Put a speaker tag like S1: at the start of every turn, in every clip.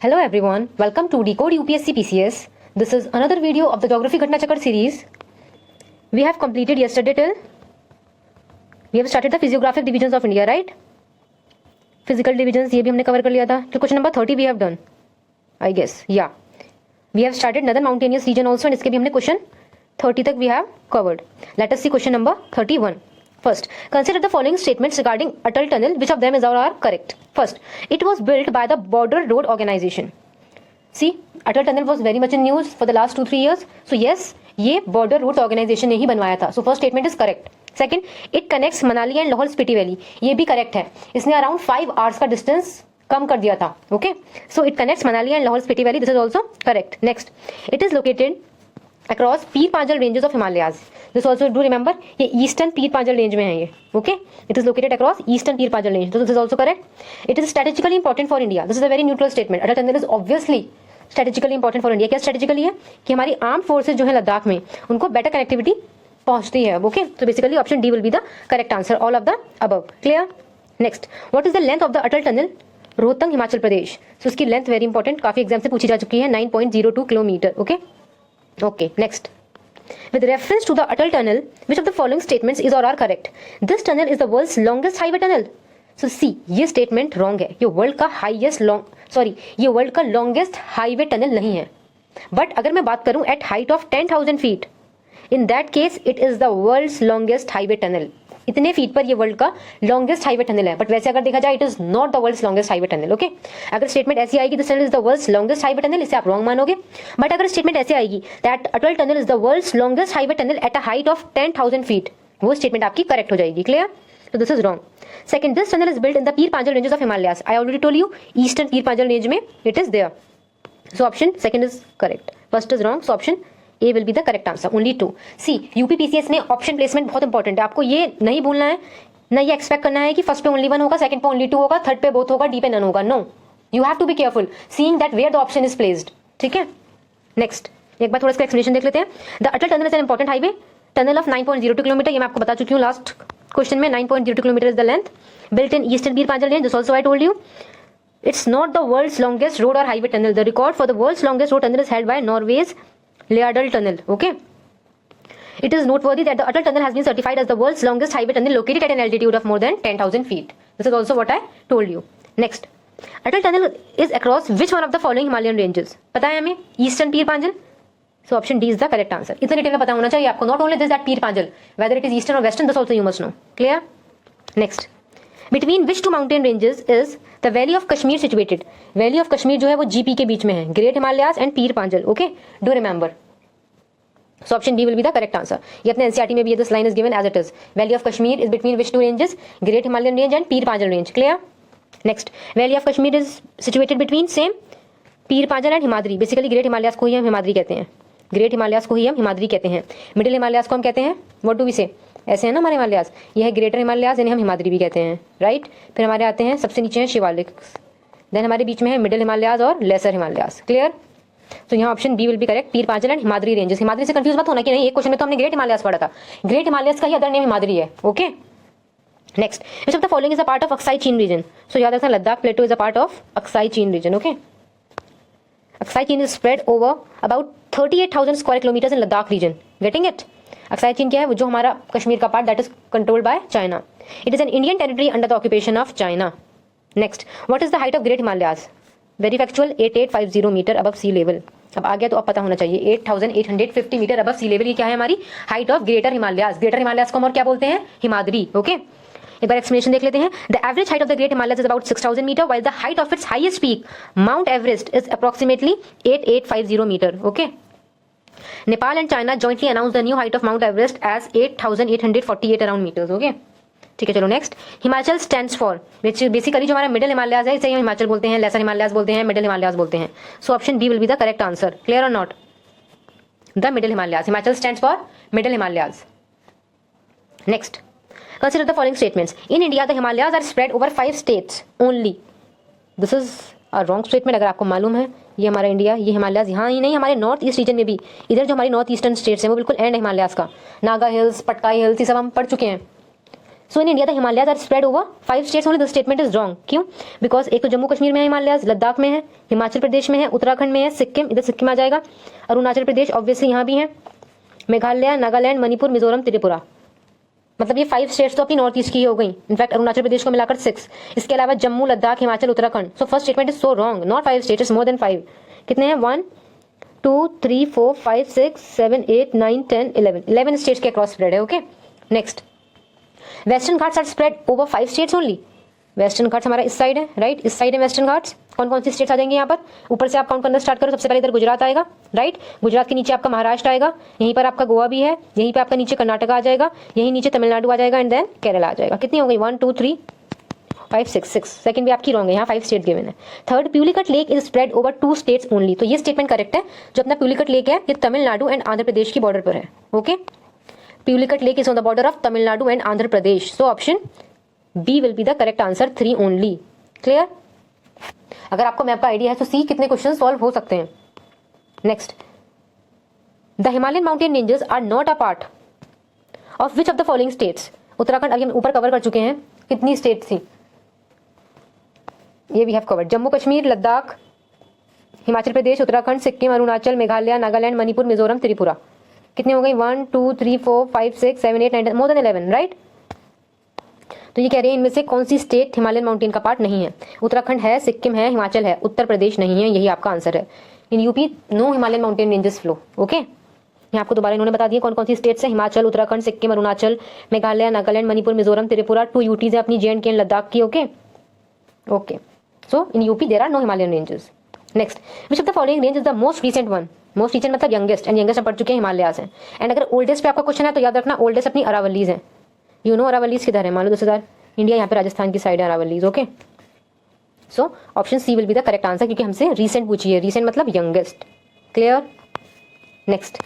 S1: Hello everyone, welcome to Decode UPSC PCS. This is another video of the Geography Ghatna Chakra series. We have completed yesterday till we have started the physiographic divisions of India, right? Physical divisions ये भी हमने cover कर लिया था. Till question number 30 we have done, I guess. Yeah, we have started northern mountainous region also, and इसके भी हमने question 30 तक we have covered. Let us see question number 31. First, consider the following statements regarding Atal Tunnel. Which of them is or are correct? First, it was built by the Border Road Organization. See, Atal Tunnel was very much in news for the last 2-3 years. So yes, ये Border Road Organization ने ही बनवाया था. So first statement is correct. Second, it connects Manali and Lahaul Spiti Valley. ये भी correct है. इसने around 5 hours का distance कम कर दिया था. Okay, so it connects Manali and Lahaul Spiti Valley. This is also correct. Next, it is located across Pir Panjal ranges of Himalayas. This also do remember, ये eastern Pir Panjal range में है ये. Okay, it is located across eastern Pir Panjal range. This is also correct. It is strategically important for India. This is a very neutral statement. Atal tunnel is obviously strategically important for India. क्या strategically है कि हमारी arm forces जो है लद्दाख में उनको better connectivity पहुंचती है. ओके, तो basically option D will be the correct answer. All of the above. Clear. Next, what is the length of the Atal tunnel Rohtang Himachal Pradesh. So इसकी लेंथ वेरी इंपॉर्टेंट, काफी एग्जाम से पूछी जा चुकी है. 9.02 kilometre. Okay okay. Next, with reference to the Atal Tunnel, which of the following statements is or are correct? This tunnel is the world's longest highway tunnel. So see, ये statement wrong है. ये world का longest highway tunnel नहीं है. But अगर मैं बात करूं at height of 10,000 feet, in that case it is the world's longest highway tunnel. इतने फीट पर ये वर्ल्ड का लॉन्गेस्ट हाईवे टनल है. बट वैसे अगर देखा जाए it is not the world's longest highway tunnel. Okay, अगर स्टेटमेंट ऐसी आएगी this tunnel is the world's longest highway tunnel, इसे आप रॉन्ग मानोगे. बट अगर स्टेटमेंट ऐसे आएगी that Atal tunnel is the world's longest highway tunnel at a height of 10,000 feet, वो स्टेटमेंट आपकी करेक्ट हो जाएगी. क्लियर. तो this is wrong. Second, this tunnel is built in the Pir Panjal ranges of Himalayas. I already told you eastern Pir Panjal range में it is there. So option second is correct. First is wrong. So option A will be the correct answer. Only 2. C, UP PCS में option placement बहुत important है. आपको ये नहीं भूलना है, ना ये एक्सपेक्ट करना है कि फर्स्ट पे ओनली 1 होगा, सेकंड पे ओनली 2 होगा, थर्ड पे बोथ होगा, डी पे नन होगा. No, you have to be careful seeing that where the option is placed. ठीक है. नेक्स्ट, एक बार थोड़ा इसका एक्सप्लेनेशन देख लेते हैं. The Atal tunnel is an important highway tunnel of 9.02 kilometre. ये मैं आपको बता चुकी हूँ लास्ट क्वेश्चन में. 9.02 kilometre is the length. Built in eastern Pir Panjal range. This also I told you. It's not the world's longest road or highway tunnel. The record for the world's longest road tunnel is held by Norway's Leardal Tunnel. Okay. It is noteworthy that the Atal Tunnel has been certified as the world's longest highway tunnel located at an altitude of more than 10,000 feet. This is also what I told you. Next, Atal Tunnel is across which one of the following Himalayan ranges? पता है हमें? Eastern Pir Panjal. So option D is the correct answer. इतना detail में पता होना चाहिए आपको. Not only this that Pir Panjal, whether it is eastern or western, this also you must know. Clear? Next, between which two mountain ranges is the Valley of Kashmir situated? Valley of Kashmir जो है वो GP के बीच में है. Great Himalayas and Pir Panjal. Okay, do remember. So option D will be the correct answer. ये अपने NCERT में भी this line is given as it is. Valley of Kashmir is between which two ranges? Great Himalayan range and Pir Panjal range. Clear? Next, Valley of Kashmir is situated between same Pir Panjal and Himadri. Basically Great Himalayas को ही हम हिमाद्री कहते हैं. Great Himalayas को ही हम हिमाद्री कहते हैं. Middle Himalayas को हम कहते हैं what do we say? ऐसे है ना हमारे हिमालयास. ये है ग्रेटर हिमालयास, इन्हें हम हिमाद्री भी कहते हैं. राइट. फिर हमारे आते हैं सबसे नीचे हैं शिवालिक्स. देन हमारे बीच में है मिडिल हिमालयास और लेसर हिमालयास. क्लियर. तो यहाँ option B will be correct. Pir Panjal and Himadri ranges. Himadri से कंफ्यूज मत होना कि नहीं, एक क्वेश्चन में तो हमने ग्रेट हिमालयास पढ़ा था. ग्रेट हिमालयास का ही अदर नेम हिमाद्री है. Okay. Next, which of the following is a part of Aksai Chin region. So याद रखना Ladakh plateau is a part of Aksai Chin region. Okay. Aksai Chin is spread over about 38,000 square kilometre in Ladakh region. Getting it. Aksai Chin क्या है? वो जो हमारा कश्मीर का part that is controlled by China. It is an Indian territory under the occupation of China. Next, what is the height of great Himalayas? Very factual, 8850 metre above sea level. अब आ गया तो अब पता होना चाहिए 8,850 मीटर अबव सी लेवल. ये क्या है? हमारी height of greater Himalayas. Greater Himalayas को हम और क्या बोलते हैं? हिमाद्री. ओके. एक बार एक्सप्लेनेशन देख लेते हैं. The average height of the great Himalayas is about 6,000 metre while the height of its highest peak Mount Everest is approximately 8850 metre. Okay. Nepal and China jointly announced the new height of Mount Everest as 8,848 around meters. Okay. ठीक है. चलो next, Himachal stands for which basically जो हमारा middle Himalayas है इसे हम हिमाचल बोलते हैं, लेसर हिमालयास बोलते हैं, मिडिल हिमालयास बोलते हैं. So option B will be the correct answer. Clear और not? The middle Himalayas. Himachal stands for middle Himalayas. Next, consider the following statements. In India the Himalayas are spread over 5 states only. This is a wrong statement. अगर आपको मालूम है ये हमारा India, ये हिमालयास यहाँ ही नहीं, हमारे नॉर्थ ईस्ट रीजन में भी, इधर जो हमारी नॉर्थ ईस्टर्न स्टेट्स हैं वो बिल्कुल एंड हिमालयास का, नागा हिल्स, पटकाई हिल्स, ये सब हम पढ़ चुके हैं. So in India the Himalayas are spread over 5 states only. The statement is wrong. क्यों? बिकॉज एक तो जम्मू कश्मीर में है हिमालयाज, लद्दाख में है, हिमाचल प्रदेश में है, उत्तराखंड में है, सिक्किम, इधर सिक्किम आ जाएगा, अरुणाचल प्रदेश ऑब्वियसली यहाँ भी है, मेघालय, नागालैंड, मणिपुर, मिजोरम, त्रिपुरा। मतलब ये 5 स्टेट्स तो अपनी नॉर्थ ईस्ट की हो गई, इनफैक्ट अरुणाचल प्रदेश को मिलाकर 6। इसके अलावा Jammu, Ladakh, Himachal, Uttarakhand. So first statement is so wrong, not 5 states, is more than 5। कितने हैं? 1 2 3 4 5 6 7 8 9 10 11 स्टेट्स के अक्रॉस स्प्रेड है। Okay, next, western Ghats are spread over 5 states only. Western Ghats हमारा इस साइड है, राइट, इस साइड है वेस्टर्न घाट्स। कौन कौन सी स्टेट्स आ जाएंगे यहाँ पर? ऊपर से आप काउंट करना स्टार्ट करो। सबसे पहले इधर गुजरात आएगा, राइट, गुजरात के नीचे आपका महाराष्ट्र आएगा, यहीं पर आपका गोवा भी है, यहीं पे आपका नीचे कर्नाटका आ जाएगा, यहीं नीचे तमिलनाडु आ जाएगा, एंड देन केरला आ जाएगा। कितनी हो गई? 1 2 3 5 6 सेकंड भी आपकी रॉन्ग है, यहाँ 5 स्टेट गिवन है। Third, Pulicat lake is spread over 2 states only. तो ये स्टेटमेंट करेक्ट है। जो अपना प्यूलिकट लेक है ये तमिलनाडु एंड आंध्र प्रदेश की बॉर्डर पर है। Okay, Pulicat lake is on the border of Tamil Nadu and Andhra Pradesh. So option B will be the correct answer, 3 only. Clear? अगर आपको मैप का आइडिया है तो सी कितने क्वेश्चन सॉल्व हो सकते हैं। Next, the Himalayan mountain ranges are not a part of which of the following states. Uttarakhand अभी हम ऊपर कवर कर चुके हैं। कितनी स्टेट थी? ये we have covered. Jammu Kashmir, Ladakh, Himachal Pradesh, Uttarakhand, Sikkim, Arunachal, Meghalaya, Nagaland, Manipur, Mizoram, Tripura. कितनी हो गई? 1 2 3 4 5 6 7 8 9 मोर देन 11, राइट। तो ये कह रहे हैं इनमें से कौन सी स्टेट हिमालयन माउंटेन का पार्ट नहीं है? उत्तराखंड है, सिक्किम है, हिमाचल है, उत्तर प्रदेश नहीं है। यही आपका आंसर है। In UP no Himalayan mountain ranges flow. Okay, यहाँ आपको दोबारा इन्होंने बता दिया कौन कौन सी स्टेट्स है। हिमाचल, उत्तराखंड, सिक्किम, अरुणाचल, मेघालय, नागालैंड, मणिपुर, मिजोरम, त्रिपुरा। 2 यूटीज है अपनी, JNK एंड लद्दाख की। Okay okay, so in UP there are no Himalayan ranges. Next, which of the following range is the most recent one? Most recent मतलब यंगेस्ट, एंड यंगेस्ट हम पढ़ चुके हैं हिमालयाज हैं। एंड अगर ओल्डेस्ट पे आपका क्वेश्चन है तो याद रखना ओल्डेस्ट अपनी अरावलीज है। यू नो अरावलीज किधर है? मान लो 10,000 इंडिया, यहाँ पे राजस्थान की साइड है Aravallis. Okay, so option C will be the correct answer, क्योंकि हमसे रिसेंट पूछी है। रिसेंट मतलब यंगेस्ट। क्लियर? नेक्स्ट,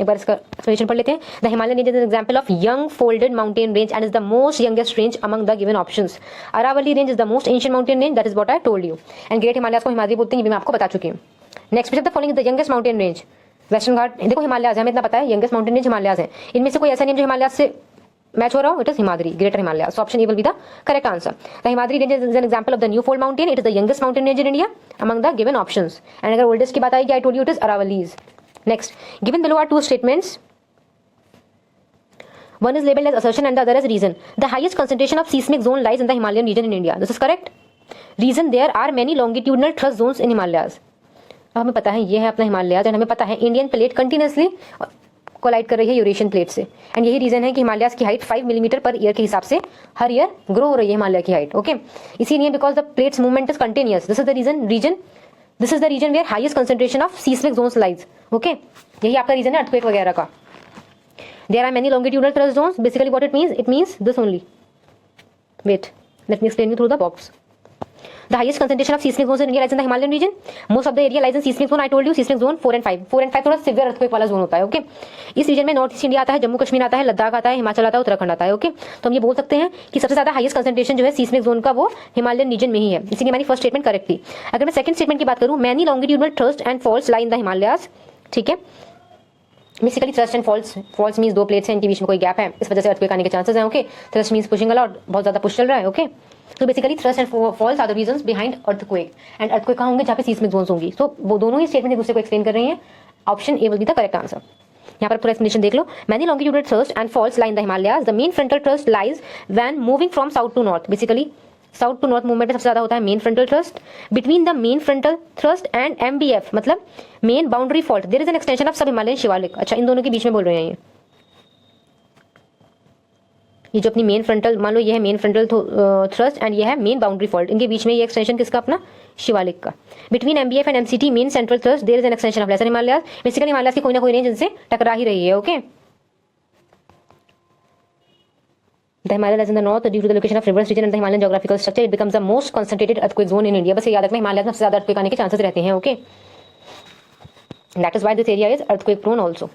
S1: एक बार इसका एक्सप्लेनेशन पढ़ लेते हैं। The Himalayan range is an example of young folded mountain range and is the most youngest range among the given options. Aravalli range is the most ancient mountain range, that is what I told you. And great Himalayas को हिमालय बोलते हैं, ये भी मैं आपको बता चुकी हूँ। Next, which of the following is the youngest mountain range? Western Ghat, देखो हिमालयाज है, हमें इतना पता है, यंगेस्ट माउंटेन रेंज हिमालयाज है। इनमें से कोई ऐसा नहीं जो हिमालयाज से मैच हो रहा हो। It is Himadri, greater Himalaya. So option A will be the correct answer. The Himadri range is an example of the new fold mountain. It is the youngest mountain range in India among the given options. And अगर oldest की बात आएगी, I told you it is Aravallis. Next, given below are 2 statements, one is labeled as assertion and the other as reason. The highest concentration of seismic zone lies in the Himalayan region in India. This is correct. Reason, there are many longitudinal thrust zones in Himalayas. अब हमें पता है ये है अपना Himalayas, and हमें पता है इंडियन प्लेट कंटिन्यूसली कोलाइड कर रही है यूरेशियन प्लेट से। एंड यही रीजन है कि हिमालयाज की हाइट 5 मिलीमीटर पर ईयर के हिसाब से हर ईयर ग्रो हो रही है हिमालय की हाइट। ओके, इसीलिए because the plates movement is continuous, this is the reason this is the reason where highest concentration of seismic zones lies. Okay, यही आपका रीजन है अर्थक्वेक वगैरह का। There are many longitudinal thrust zones. Basically what it means this only. Wait, let me explain you through the box. The highest concentration of seismic zones in India lies in the Himalayan region. Most of the area lies in seismic zone. I told you seismic zone 4 and 5. 4 and 5 थोड़ा severe earthquake वाला zone होता है। Okay, इस reason में north east India आता है, जम्मू कश्मीर आता है, लद्दाख आता है, हिमाचल आता है, उत्तराखंड आता है। ओके, तो हम ये बोल सकते हैं कि सबसे ज्यादा हाईएस्ट कंसेंट्रेशन जो है सीस्मिक जोन का वो हिमालयन रीजन में ही है। इसीलिए हमारी फर्स्ट स्टेटमेंट करेक्ट थी। अगर मैं सेकंड स्टेटमेंट की बात करूँ, many longitudinal thrust and faults lie in the Himalayas. ठीक है, basically thrust and faults means 2 plates हैं, इनके बीच में कोई गैप है, इस वजह से अर्थक्वेक आने के चांसेस हैं। Okay, thrust means pushing a lot, बहुत ज्यादा पुश चल रहा है। ओके, तो basically thrust and faults are the reasons behind earthquake. And earthquake कहाँ होंगे? जहाँ पे सीस्मिक जोन्स होंगी। सो वो दोनों ही स्टेटमेंट एक दूसरे को एक्सप्लेन कर रही हैं। Option A will be the correct answer. यहाँ पर पूरा एक्सप्लेनेशन देख लो। Many longitudinal thrust and faults lie in the Himalayas. The main frontal thrust lies when moving from south to north. Basically south to north movement में सबसे ज्यादा होता है main frontal thrust. Between the main frontal thrust and MBF मतलब main boundary fault there is an extension of sub Himalayan Shivalik. अच्छा, इन दोनों के बीच में बोल रहे हैं ये जो अपनी मेन फ्रंटल, मान लो ये है मेन फ्रंटल थ्रस्ट एंड ये है मेन बाउंड्री फॉल्ट, इनके बीच में ये एक्सटेंशन किसका? अपना शिवालिक का। Between MBF and MCT main central thrust there is an extension of lesser Himalayas. Basically Himalayas की कोई ना कोई रेंज इनसे टकरा ही रही है। Okay, The Himalaya lies in the north due to the location of rivers region and the Himalayan geographical structure. It becomes the most concentrated earthquake zone in India. बस ये याद रखना, हिमालय में सबसे ज्यादा earthquake आने के chances रहते हैं। Okay, that is why this area is earthquake prone also.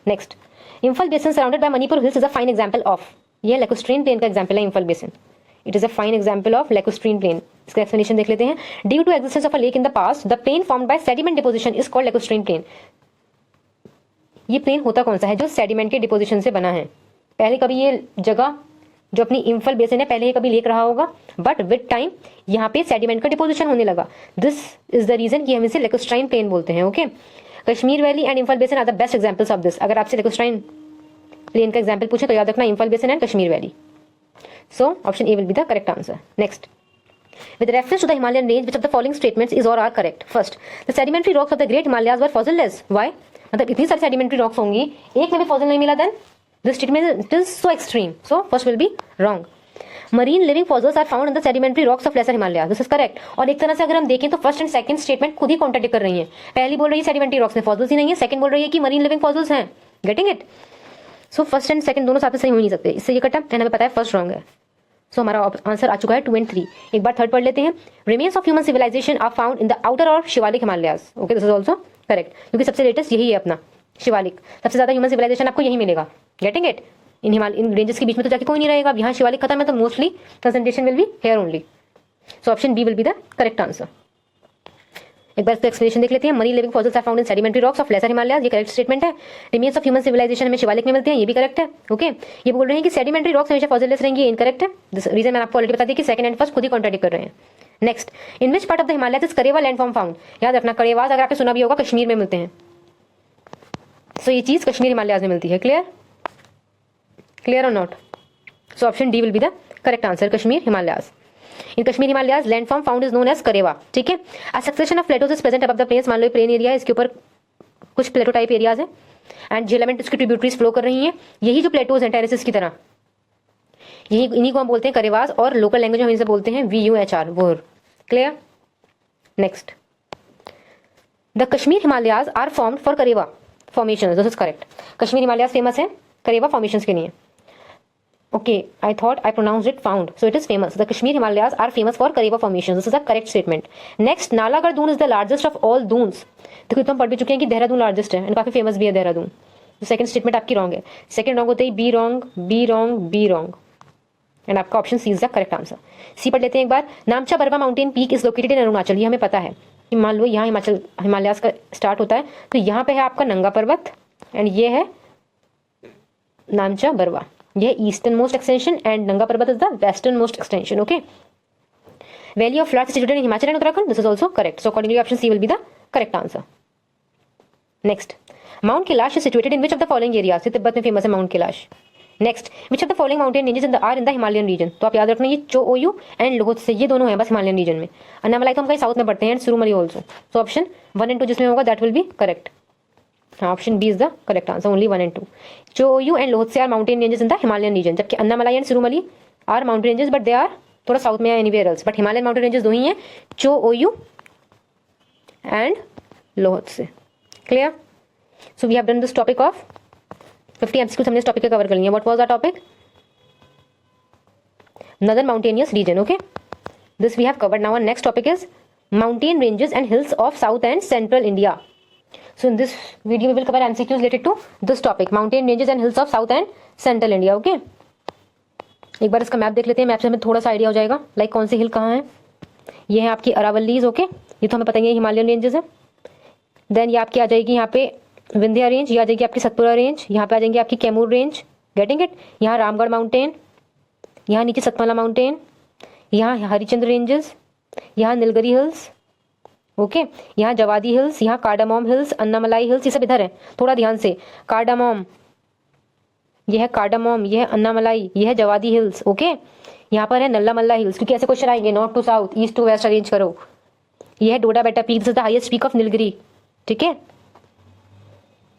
S1: Next, Imphal basin surrounded by Manipur hills is a fine example of. ये lacustrine plain का example है Imphal basin. It is a fine example of lacustrine plain. इसका explanation देख लेते हैं। Due to existence of a lake in the past, the plain formed by sediment deposition is called lacustrine plain. ये plain होता कौन सा है? जो sediment के deposition से बना है। पहले कभी ये जगह जो अपनी इम्फल बेसिन है पहले ही कभी लेक रहा होगा, बट विद टाइम यहाँ पे सेडिमेंट का डिपोजिशन होने लगा। दिस इज द रीजन कि हम इसे लेकोस्ट्राइन प्लेन बोलते हैं। Okay, Kashmir valley and Imphal basin are the best examples of this. अगर आपसे लेकोस्ट्राइन प्लेन का एग्जांपल पूछे तो याद रखना Imphal basin and Kashmir valley. So option A will be the correct answer. Next, with reference to the Himalayan range, which of the following statements is or are correct? First, the sedimentary rocks of the Great Himalayas were fossil-less. Why? मतलब इतनी सारी sedimentary rocks होंगी, एक में भी fossil नहीं मिला, then this statement is so extreme. So first will be wrong. Marine living fossils are found in the sedimentary rocks of lesser Himalayas. This is correct. और एक तरह से अगर हम देखें तो फर्स्ट एंड सेकंड स्टेटमेंट खुद ही कॉन्ट्रडिक्ट कर रही है। पहली बोल रही है sedimentary rocks में fossils ही नहीं है, सेकंड बोल रही है कि marine living fossils हैं। Getting it? So first and second दोनों साथ में सही हो नहीं सकते, इससे ये कटा एंड हमें पता है फर्स्ट रॉन्ग है। सो हमारा आंसर आ चुका है 2 and 3। एक बार थर्ड पढ़ लेते हैं। Remains of human civilisation are found in the outer और Shivalik Himalayas. Okay, this is also correct, क्योंकि सबसे लेटेस्ट यही है अपना शिवालिक। सबसे ज्यादा ह्यूमन सिविलाइजेशन आपको यही मिलेगा। Getting it? इन रेंजेस के बीच में तो जाके कोई नहीं रहेगा। अब यहाँ शिवालिक खत्म है तो mostly concentration will be here only. So option B will be the correct answer. एक बार इसका एक्सप्लेनेशन देख लेते हैं। Marine living fossils are found in sedimentary rocks of lesser Himalayas, ये करेक्ट स्टेटमेंट है। रिमेन्स ऑफ ह्यूमन सिविलाइजेशन हमें शिवालिक में मिलते हैं, ये भी करेक्ट है। ओके, ये बोल रहे हैं कि सेडिमेंटरी रॉक्स हमेशा फॉसिललेस रहेंगे, ये इनकरेक्ट है। रीजन मैंने आपको ऑलरेडी बता दिया कि सेकंड एंड फर्स्ट खुद ही कॉन्ट्रडिक्ट कर रहे हैं। Next, in which part of the Himalayas is Karewa landform found? याद रखना करेवाज अगर आपने सुना भी होगा कश्मीर में मिलते हैं। सो ये चीज कश्मीर हिमालयाज में मिलती है। क्लियर? क्लियर और not? So option D will be the correct answer, Kashmir Himalayas. In Kashmir Himalayas landform found is known as karewa. ठीक है, a succession of plateaus is present above the plains. मान लो प्लेन एरिया है, इसके ऊपर कुछ प्लेटो टाइप एरियाज है एंड झेलमेंट उसकी ट्रिब्यूटरीज फ्लो कर रही हैं। यही जो प्लेटोज हैं टेरेसेस की तरह, यही इन्हीं को हम बोलते हैं करेवास, और लोकल लैंग्वेज में हम इसे बोलते हैं VUHR, वोर। Clear? Next, the Kashmir Himalayas are formed for karewa formation. This is correct. Kashmir Himalayas famous है करेवा फॉर्मेशन के लिए। Okay, I thought I pronounced it found, so it is famous. The Kashmir Himalayas are famous for Kareva formations. This is a correct statement. Next, Nalagarh Dune is the largest of all dunes. देखो तो हम पढ़ भी चुके हैं कि Dehradun largest है, काफी फेमस भी है देहरादून। तो सेकंड स्टेटमेंट आपकी रॉन्ग है। सेकंड रॉन्ग होते ही B wrong, B wrong, B wrong, and आपका option C is the correct answer. C पढ़ लेते हैं एक बार। Namcha Barwa mountain peak is located in Arunachal. ये हमें पता है कि मान लो यहाँ हिमाचल हिमालयाज का स्टार्ट होता है, तो यहाँ पे है आपका नंगा पर्वत एंड ये है नामचा बरवा। यह eastern most extension and Nanga Parbat is the western most extension. Okay, valley of floods situated in Himachal and Uttarakhand. This is also correct, so accordingly option C will be the correct answer. Next, Mount Kailash is situated in which of the following areas. Tibet में famous है Mount Kailash. Next, which of the following mountain ranges are in the Himalayan region. तो आप याद रखना ये चोओयू and लोहत्से, ये दोनों है बस हिमालयन रीजन में। अन्नामलाई तो हम कहीं साउथ में पढ़ते हैं and Sirumalai also. So option 1 and 2 जिसमें होगा that will be correct. Option B is the correct answer, only 1 and 2। Cho Oyu and Lhotse are mountain ranges in the Himalayan region, जबकि Annamalai and Sirumalai are mountain ranges but they are थोड़ा south में है anywhere else. But Himalayan mountain ranges दो ही हैं, Cho Oyu and Lhotse. Clear? So we have done this topic of 50 MCQs हमने इस topic का कवर कर लिया। What was the topic? Northern mountainous region. Okay, this we have covered. Now our next topic is mountain ranges and hills of south and central India. So in this video we will cover MCQs related to this topic, mountain ranges and hills of south and central India. Okay, एक बार इसका map देख लेते हैं। Map से हमें थोड़ा सा आइडिया हो जाएगा लाइक कौन सी हिल कहाँ है। ये है आपकी अरावलीज। ओके, ये तो हमें पता ही है हिमालयन रेंजेस है। देन ये आपकी आ जाएगी यहाँ पे विंध्या रेंज, ये आ जाएगी आपकी सतपुरा रेंज, यहाँ पे आ जाएंगे आपकी कैमूर रेंज। Getting it? यहाँ रामगढ़ माउंटेन, यहाँ नीचे सतमाला माउंटेन, यहाँ हरिचंद्र रेंजेस, यहाँ नीलगिरी हिल्स। ओके, यहाँ जवादी हिल्स, यहाँ कार्डामोम हिल्स, अन्नामलाई हिल्स, ये सब इधर है। थोड़ा ध्यान से, कार्डामोम, ये है कार्डामोम, ये है अन्नामलाई, ये है जवादी हिल्स। ओके, यहाँ पर है नल्ला मल्ला हिल्स, क्योंकि ऐसे क्वेश्चन आएंगे north to south, east to west arrange करो। ये है डोडा Betta peak, this is the highest peak of Nilgiri. ठीक है,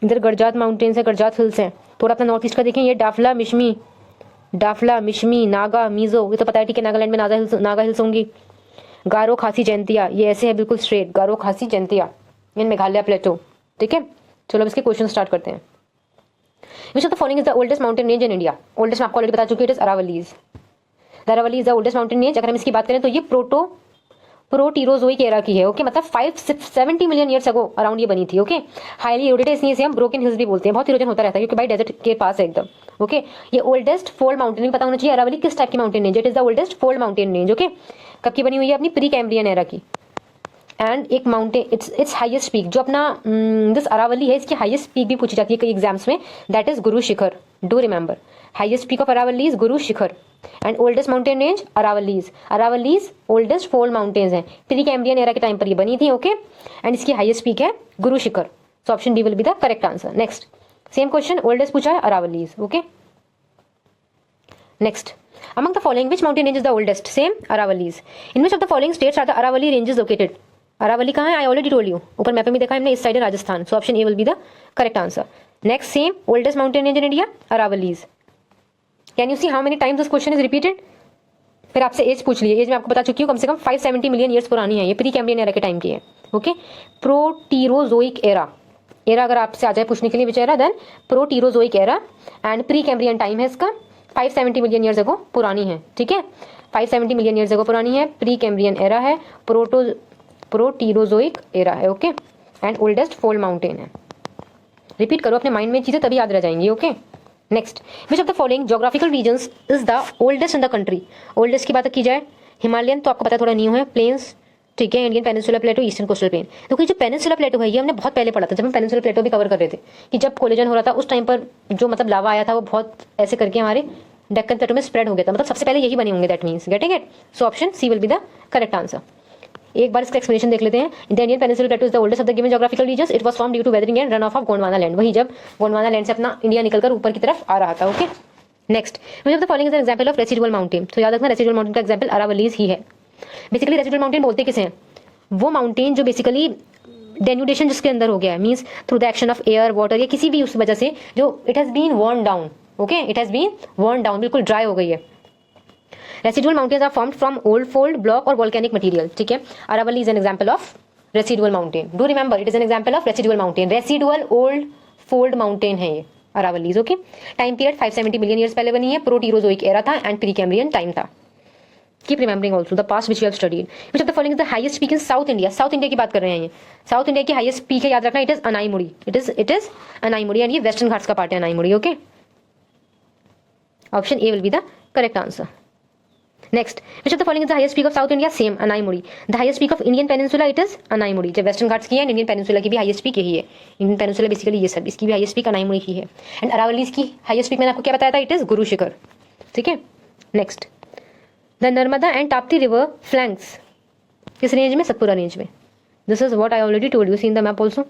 S1: इधर गरजात माउंटेन्स है, गरजात हिल्स है। थोड़ा अपना नॉर्थ ईस्ट का देखें, ये डाफला मिशमी, डाफला मिशमी, नागा मीजो, ये तो पता है। ठीक है, नागालैंड में नागा हिल्स होंगी। गारो खासी जयंतिया, ये ऐसे है बिल्कुल स्ट्रेट, गारो खासी जयंतिया इन मेघालय प्लेटो। ठीक है, चलो अब इसके क्वेश्चन स्टार्ट करते हैं। Which of the following is the oldest mountain range in India? Oldest मैं आपको ऑलरेडी बता चुकी, it is Aravallis. The Aravalli is the oldest mountain range. अगर हम इसकी बात करें तो ये प्रोटीरोजोइक एरा की है। ओके, मतलब 570 मिलियन ईयर्स अगो अराउंड ये बनी थी। ओके, हाईली इरोडेड है, इसलिए इसे हम ब्रोकन हिल्स भी बोलते हैं। बहुत इरोजन होता रहता है क्योंकि भाई डेजर्ट के पास है एकदम। ओके, ये ओल्डेस्ट फोल्ड माउंटेन भी पता होना चाहिए अरावली किस टाइप की mountain range. It is the oldest fold mountain range. Okay, कब की बनी हुई है? अपनी प्री कैम्ब्रियन एरा की। एंड एक माउंटेन इट्स हाईएस्ट पीक जो अपना दिस अरावली है, इसकी हाईएस्ट पीक भी पूछी जाती है कई एग्जाम्स में, that is Guru Shikhar. Do remember, highest peak of Aravali is Guru Shikhar. And oldest mountain range Aravalis. Aravalis oldest fold mountains हैं, प्री कैम्ब्रियन एरा के टाइम पर ये बनी थी। ओके एंड इसकी हाईएस्ट पीक है Guru Shikhar. So option D will be the correct answer. Next same question, oldest पूछा है Aravallis. Okay next, among the following which mountain range is the oldest? Same, Aravallis. In which of the following states are the Aravalli ranges located? Aravalli कहाँ है? I already told you, ऊपर map में देखा हमने, इस side है Rajasthan. So option A will be the correct answer. Next, same, oldest mountain range in India, Aravallis. Can you see how many times this question is repeated? फिर आपसे as पूछ ली, as मैं आपको बता चुकी हूँ, कम से कम 570 मिलियन ईयर्स पुरानी है, ये प्री कैम्ब्रियन एरा के टाइम की है। ओके, प्रोटीरोजोइक एरा, एरा अगर आपसे आ जाए पूछने के लिए बेचारा, then proterozoic era and pre Cambrian time है इसका 570 मिलियन ईयर्स अगो पुरानी है। ठीक है, 570 मिलियन ईयर्स अगो पुरानी है, प्री कैम्ब्रियन एरा है, प्रोटीरोजोइक एरा है। Okay and oldest fold mountain है। रिपीट करो अपने माइंड में चीजें, तभी याद रह जाएंगी। Okay next, which of the following geographical regions is the oldest in the country? Oldest की बात की जाए, हिमालयन तो आपको पता थोड़ा न्यू है, प्लेन्स, ठीक है, इंडियन पेनिनसुलर प्लेटो, ईस्टर्न कोस्टल प्लेन। तो जो पेनिनसुलर प्लेटो है ये हमने बहुत पहले पढ़ा था, जब हम पेनिनसुलर प्लेटो भी कवर कर रहे थे, कि जब कोलिजन हो रहा था उस टाइम पर जो मतलब लावा आया था वो बहुत ऐसे करके हमारे डेक्कन प्लेटो में स्प्रेड हो गया था, मतलब सबसे पहले यही बने होंगे, that means getting it. So option C will be the correct answer. एक बार इसका एक्सप्लेनेशन देख लेते हैं। The Indian peninsular plateau is the oldest of the given geographical regions. It was formed due to weathering and run off Gondwana land. वही जब Gondwana land से अपना इंडिया निकलकर ऊपर की तरफ आ रहा था। Okay next, which of the following is an example of residual mountain? तो याद रखना रेसिडुअल माउंटेन का एग्जांपल अरावलीज ही है। बेसिकली रेसिडुअल माउंटेन बोलते किसे हैं? वो माउंटेन जो बेसिकली डेन्यूडेशन जिसके अंदर हो गया है, means through the action of air, water या किसी भी उस वजह से जो it has been worn down. Okay, it has been worn down, बिल्कुल ड्राई हो गई है। Residual mountains are formed from old fold block और वोल्केनिक मटेरियल। ठीक है, Aravali is an example of residual mountain. Do remember, it is an example of residual mountain. Residual old fold mountain है ये Aravallis. Okay, time period 570 million years पहले बनी है, प्रोटीरोजोइक era था and pre Cambrian time था। Keep remembering also the past which you have studied. Which of the following is the highest peak in south India? South India की बात कर रहे हैं ये। साउथ इंडिया की हाईएस्ट पीक है, याद रखना, it is Anaimudi. It is Anaimudi and ये वेस्टर्न घाट्स का पार्ट है Anaimudi. Okay, option A will be the correct answer. Next, which of the following is the highest peak of south India? Same, Anamudi. The highest peak of Indian peninsula, it is Anamudi. जब western Ghats की है, Indian peninsula की भी highest peak यही है। Indian peninsula basically ये सब, इसकी भी हाईएस्ट पीक अनाईमुड़ी की है। एंड अरावलीज की हाईएस्ट पीक मैंने आपको क्या बताया था? It is Guru Shikhar. ठीक है, next, the Narmada and Tapti river flanks किस रेंज में? सतपुरा रेंज में। This is what I already told you, see in the map also.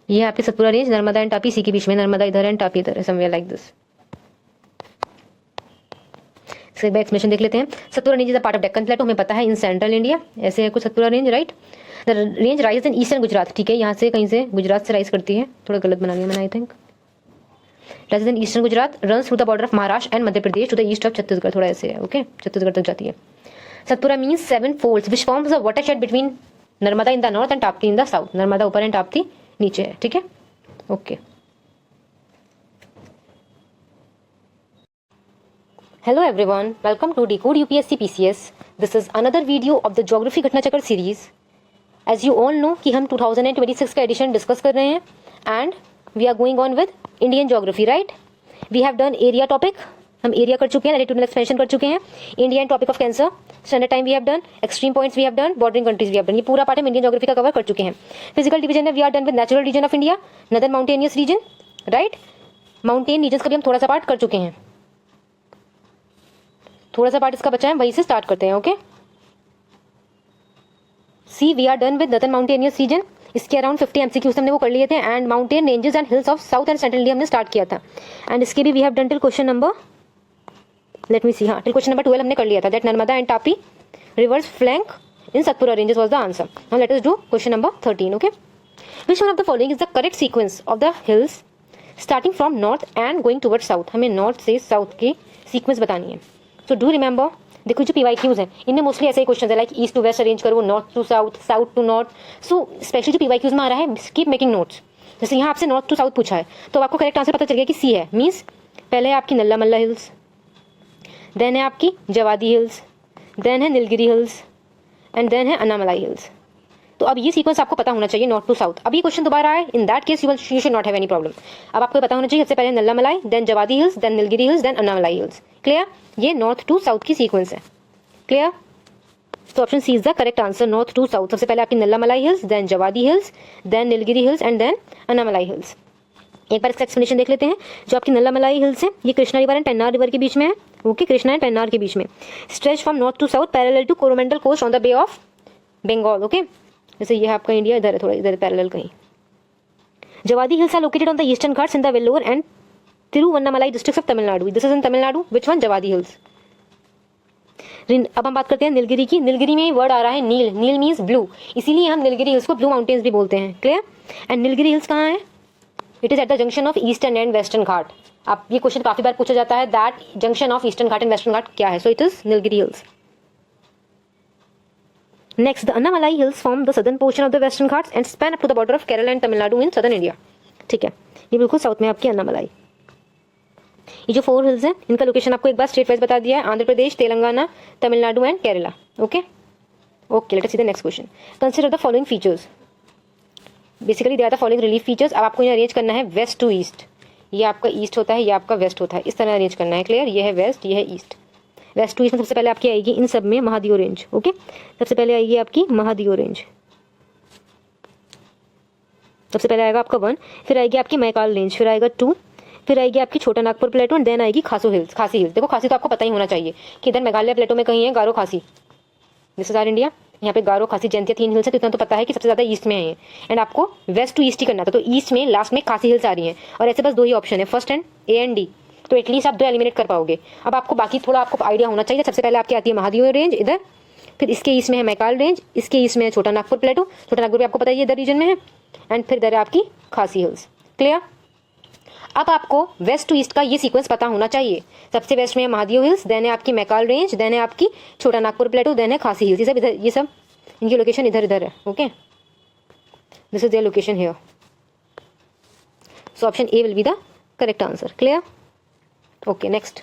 S1: ये है आपकी सतपुरा रेंज, नर्मदा एंड तापी सी के बीच में, नर्मदा इधर एंड तापी इधर है, समवेयर लाइक दिस। इसका एक बार एक्सप्लेनेशन देख लेते हैं। Satpura range is a part of Deccan plateau, हमें पता है, इन सेंट्रल इंडिया। ऐसे है कुछ Satpura range, right. The range rise in eastern Gujarat. ठीक है, यहाँ से कहीं से गुजरात से राइज करती है, थोड़ा गलत बना लिया मैंने I think. Rise in eastern Gujarat, runs through the border of Maharashtra and Madhya Pradesh to the east of Chhattisgarh, थोड़ा ऐसे है। ओके, छत्तीसगढ़ तक जाती है। Satpura means 7 folds which forms a watershed between Narmada in the north and Tapti in the south. Narmada ऊपर एंड ताप्ती नीचे है। ठीक है, okay. Hello everyone, welcome to Decode UPSC PCS. This is another video of the Geography घटना चक्र series. As you all know कि हम 2026 का एडिशन डिस्कस कर रहे हैं and we are going on with Indian Geography, right? We have done area topic, हम area कर चुके हैं, लैटिट्यूडनल एक्सपेंशन कर चुके हैं, Indian tropic of cancer, standard time we have done, extreme points we have done, bordering countries we have done. ये पूरा part हम इंडियन ज्योग्राफी का कवर कर चुके हैं। फिजिकल डिवीजन में we are done with natural region of India, northern mountainous region, right. Mountain region का भी हम थोड़ा सा पार्ट कर चुके हैं, थोड़ा सा पार्ट इसका बचा है, वहीं से स्टार्ट करते हैं। Okay, see we are done with northern mountainous region. इसके अराउंड 50 MCQs हमने वो कर लिए थे। And mountain ranges and hills of south and central India हमने स्टार्ट किया था। एंड इसके भी we have done till question number, let me see, हाँ, टिल क्वेश्चन नंबर 12 हमने कर लिया था। That Narmada and Tapi rivers flank in Satpura ranges was the answer. Now let us do question number 13। Okay, which one of the following is the correct sequence of the hills starting from north and going towards south? हमें north से south की sequence बतानी है। So do remember, देखो जो PYQs हैं इनमें mostly ऐसे ही क्वेश्चन है, like east to west arrange करो, north to south, south to north. So specially जो PYQs में आ रहा है, कीप मेकिंग नोट्स। जैसे यहाँ आपसे नॉर्थ टू साउथ पूछा है तो आपको करेक्ट आंसर पता चल गया कि सी है। मीन्स पहले है आपकी नल्ला मल्ला हिल्स, देन है आपकी जवादी हिल्स, देन है नीलगिरी हिल्स एंड देन है अन्नामलाई हिल्स। तो अब ये सीक्वेंस आपको पता होना चाहिए, नॉर्थ टू साउथ। अब ये क्वेश्चन दोबारा आए, in that case you should not have any problem. अब आपको पता होना चाहिए सबसे पहले Nallamalai, then Javadi hills, then Nilgiri hills, then Annamalai hills. Clear? ये नॉर्थ टू साउथ की सीक्वेंस है। क्लियर? तो option C is the correct answer, north to south. सबसे पहले आपकी Nallamalai hills, then Javadi hills, then Nilgiri hills and then Annamalai hills. एक बार इसका एक्सप्लेनेशन देख लेते हैं। जो आपकी नल्लामलाई हिल्स है ये Krishna river and Pennar river के बीच में है। ओके, कृष्णा एंड पेन्नार के बीच में, stretch from north to south parallel to Coromandel coast on the bay of Bengal. Okay, जैसे ये आपका इंडिया इधर है, थोड़ा इधर पैरेलल कहीं। Javadi hills are located on the eastern Ghats in the Vellore and Tiruvannamalai districts of Tamil Nadu. This is in Tamil Nadu. Which one? Javadi hills. अब हम बात करते हैं नीलगिरी की। नीलगिरी में वर्ड आ रहा है नील, नील मीन्स ब्लू, इसीलिए हम नीलगिरी हिल्स को ब्लू माउंटेन्स भी बोलते हैं। क्लियर? एंड नीलगिरी हिल्स कहाँ है? It is at the junction of eastern and western Ghat. आप ये क्वेश्चन काफी बार पूछा जाता है, that junction of eastern Ghat and western Ghat क्या है? So it is Nilgiri hills. Next, the Annamalai hills form the southern portion of the western Ghats and span up to the border of Kerala and Tamil Nadu in southern India. ठीक है, ये बिल्कुल south में आपकी अन्नामलाई। ये जो 4 हिल्स हैं इनका लोकेशन आपको एक बार स्टेट वाइज बता दिया है, Andhra Pradesh, Telangana, Tamil Nadu and Kerala. Okay okay, let us see the next question. Consider the following features. Basically there are the following relief features. अब आपको यहाँ अरेंज करना है वेस्ट टू ईस्ट। ये आपका ईस्ट होता है, ये आपका वेस्ट होता है, इस तरह अरेंज करना है। क्लियर? ये है वेस्ट, ये है ईस्ट। वेस्ट टू ईस्ट में सबसे पहले आपकी आएगी इन सब में महादेव रेंज। ओके, सबसे पहले आएगी आपकी महादेव रेंज, सबसे पहले आएगा आपका 1, फिर आएगी आपकी मैकाल रेंज, फिर आएगा 2, फिर आएगी आपकी छोटा नागपुर प्लेटो एंड देन आएगी खासी हिल्स। देखो खासी तो आपको पता ही होना चाहिए कि इधर मेघालय प्लेटो में कहीं है गारो खासी। This is R India. यहाँ पे गारो खासी जयंतिया 3 हिल्स है, तो इतना तो पता है कि सबसे ज्यादा ईस्ट में है एंड आपको वेस्ट टू ईस्ट ही करना था। तो ईस्ट में लास्ट में खासी हिल्स आ रही है और ऐसे बस 2 ही ऑप्शन है, first and A and D. तो एटलीस्ट आप 2 एलिमिनेट कर पाओगे। अब आपको बाकी थोड़ा आपको आइडिया होना चाहिए। सबसे पहले आपकी आती है महादेव रेंज इधर, फिर इसके ईस्ट में है मैकाल रेंज, इसके ईस्ट में है छोटा नागपुर प्लेटो, छोटा नागपुर भी आपको पता ही इधर रीजन में है, एंड फिर इधर है आपकी खासी हिल्स। क्लियर? अब आपको वेस्ट टू ईस्ट का ये सीक्वेंस पता होना चाहिए। सबसे वेस्ट में है महादेव हिल्स, देन है आपकी मैकाल रेंज, देन है आपकी छोटा नागपुर प्लेटो, देन है खासी हिल्स। ये सब इधर, ये सब इनकी लोकेशन इधर इधर है। Okay, this is their location here. So option A will be the correct answer. Clear? Okay, next.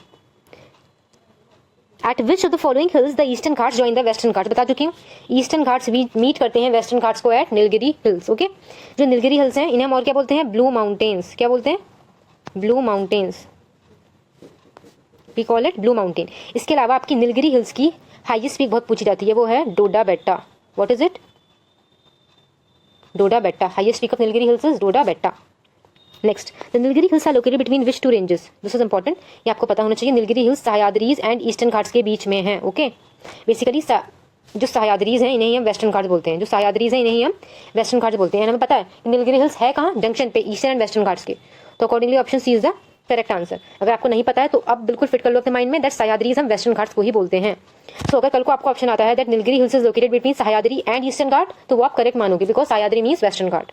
S1: Eight which of the following hills the eastern Ghats join the western Ghats? बता चुकी हूँ, ईस्टर्न घाट्स मीट करते हैं western Ghats को eight Nilgiri hills. Okay, जो Nilgiri hills हैं इन्हें हम और क्या बोलते हैं? Blue mountains. क्या बोलते हैं? Blue mountains. We call it blue mountain. इसके अलावा आपकी नीलगिरी हिल्स की हाईएस्ट पीक बहुत पूछी जाती है, वो है Doda Betta. What is it? Doda Betta. Highest peak of Nilgiri hills is Doda betta. Next, the Nilgiri hills are located between which 2 ranges? This is important, ये आपको पता होना चाहिए। Nilgiri hills Sahyadris and eastern Ghats के बीच में है। ओके, बेसिकली जो सह्याद्रीज हैं इन्हें हम वेस्टर्न घाट्स बोलते हैं, जो सह्याद्रीज हैं इन्हें हम वेस्टर्न घाट्स बोलते हैं। हमें पता है नीलगिरी हिल्स है कहाँ? जंक्शन पे ईस्टर्न एंड वेस्टर्न घाट्स के। तो accordingly option C is the correct answer. अगर आपको नहीं पता है तो अब बिल्कुल फिट कर लो अपने माइंड में दैट सह्याद्रीज हम वेस्टर्न घाट्स को ही बोलते हैं। सो अगर कल को आपको ऑप्शन आता है that Nilgiri hills is located between Sahyadri and eastern Ghat, तो वो आप करेक्ट मानोगे because Sahyadri means western Ghat.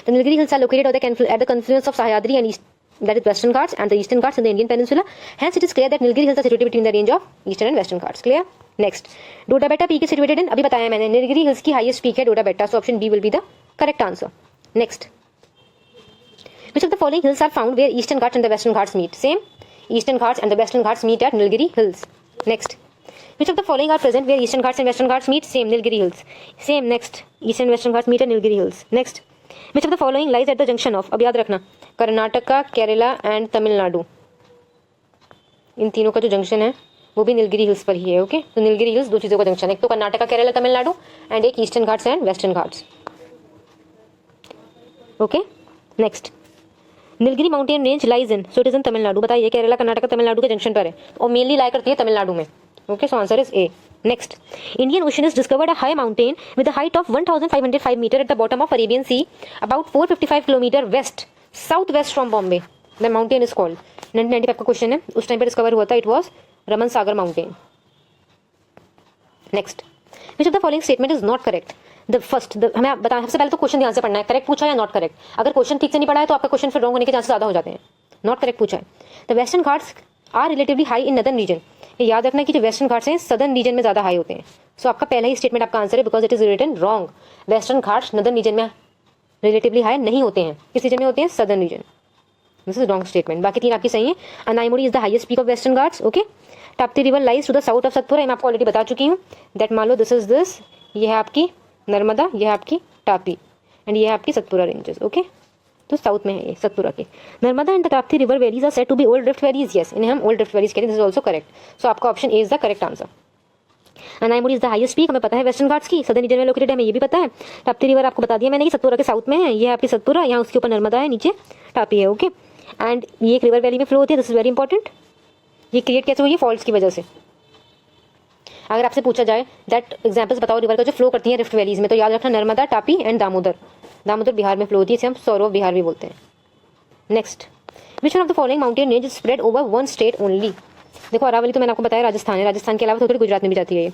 S1: The Nilgiri hills are located at the confluence of Sahyadri and that is Western Ghats and the Eastern Ghats in the Indian Peninsula. Hence, it is clear that Nilgiri hills are situated between the range of Eastern and Western Ghats. Clear? Next, Doda Betta peak is situated in, अभी बताया मैंने, Nilgiri hills की highest peak है Doda Betta. So option B will be the correct answer. Next, which of the following hills are found where Eastern Ghats and the Western Ghats meet? Same, Eastern Ghats and the Western Ghats meet at Nilgiri hills. Next, which of the following are present where Eastern Ghats and Western Ghats meet? Same, Nilgiri hills. Same. Next, Eastern and Western Ghats meet at Nilgiri hills. Next, which of the following lies at the junction of? अब याद रखना, Karnataka, Kerala and Tamil Nadu, इन तीनों का जो junction है वो भी Nilgiri hills पर ही है। ओके, तो नीलगिरी हिल्स 2 चीज़ों का जंक्शन है, एक तो कर्नाटका, केरला, तमिलनाडु एंड एक eastern Ghats and western Ghats. Okay, next, Nilgiri mountain range lies in, so it is in Tamil Nadu. बताइए, केरला, कर्नाटका, तमिलनाडु के जंक्शन पर है और मेनली लाई करती है तमिलनाडु में। Okay, so answer is a. Next, Indian Ocean has discovered a high mountain with a height of 1,505 meter at the bottom of Arabian Sea, about 455 kilometer west southwest from Bombay. The mountain is called, 1995 का question है, उस time पर discover हुआ था, it was Raman Sagar mountain. Next, which of the following statement is not correct? The first, हमें बताना, सबसे पहले तो क्वेश्चन ध्यान से पढ़ना है, करेक्ट पूछा या नॉट करेक्ट। अगर क्वेश्चन ठीक से नहीं पढ़ा है तो आपका क्वेश्चन फिर रॉन्ग होने के चांसेस ज़्यादा हो जाते हैं। नॉट करेक्ट पूछा है। The western Ghats are relatively high in northern region. ये याद रखना कि जो वेस्टर्न घाट्स हैं सदर्न रीजन में ज़्यादा हाई होते हैं। सो आपका पहला ही स्टेटमेंट आपका आंसर है because it is written wrong. Western Ghats northern region में रिलेटिवली हाई नहीं होते हैं, किस रीजन में होते हैं? Southern region. This is wrong statement. बाकी 3 आपकी सही है। Anamudi is the highest peak of western Ghats. Okay, Tapti river lies to the south of Satpura, मैं आपको ऑलरेडी बता चुकी हूँ दैट मान लो दिस इज दिस, ये है आपकी नर्मदा, ये है आपकी ताप्ती एंड ये है आपकी सतपुरा रेंजेस। ओके, तो साउथ में है ये सतपुरा के। Narmada and the Tapti river valleys are said to be old drift valleys. Yes, इन्हें हम ओल्ड ड्रिफ्ट वैलीज कहते हैं। This is also correct. So आपका option A is the correct answer. Anaimudi is the highest peak, हमें पता है वेस्टर्न घाट्स की, southern reason में लोकेटेड है, हमें ये भी पता है। ताप्ती रिवर आपको बता दिया मैंने कि सतपुरा के साउथ में है, ये है आपकी सतपुरा, यहाँ उसके ऊपर नर्मदा है, नीचे तापी है। ओके, एंड ये एक रिवर वैली में फ्लो होती है, दिस इज वेरी इंपॉर्टेंट। ये क्रिएट कैसे हुई है? फॉल्ट्स की वजह से। अगर आपसे पूछा जाए दैट एग्जाम्पल्स बताओ रिवर का जो फ्लो करती है रिफ्ट वैलीज में, तो याद रखना नर्मदा, तापी एंड दामोदर। दामोदर बिहार में फ्लो होती है, इसे हम सौरव बिहार भी बोलते हैं। Next, which one of the following mountain range is spread over one state only? देखो अरावली तो मैंने आपको बताया राजस्थान है, राजस्थान के अलावा थोड़ी गुजरात में भी जाती है ये।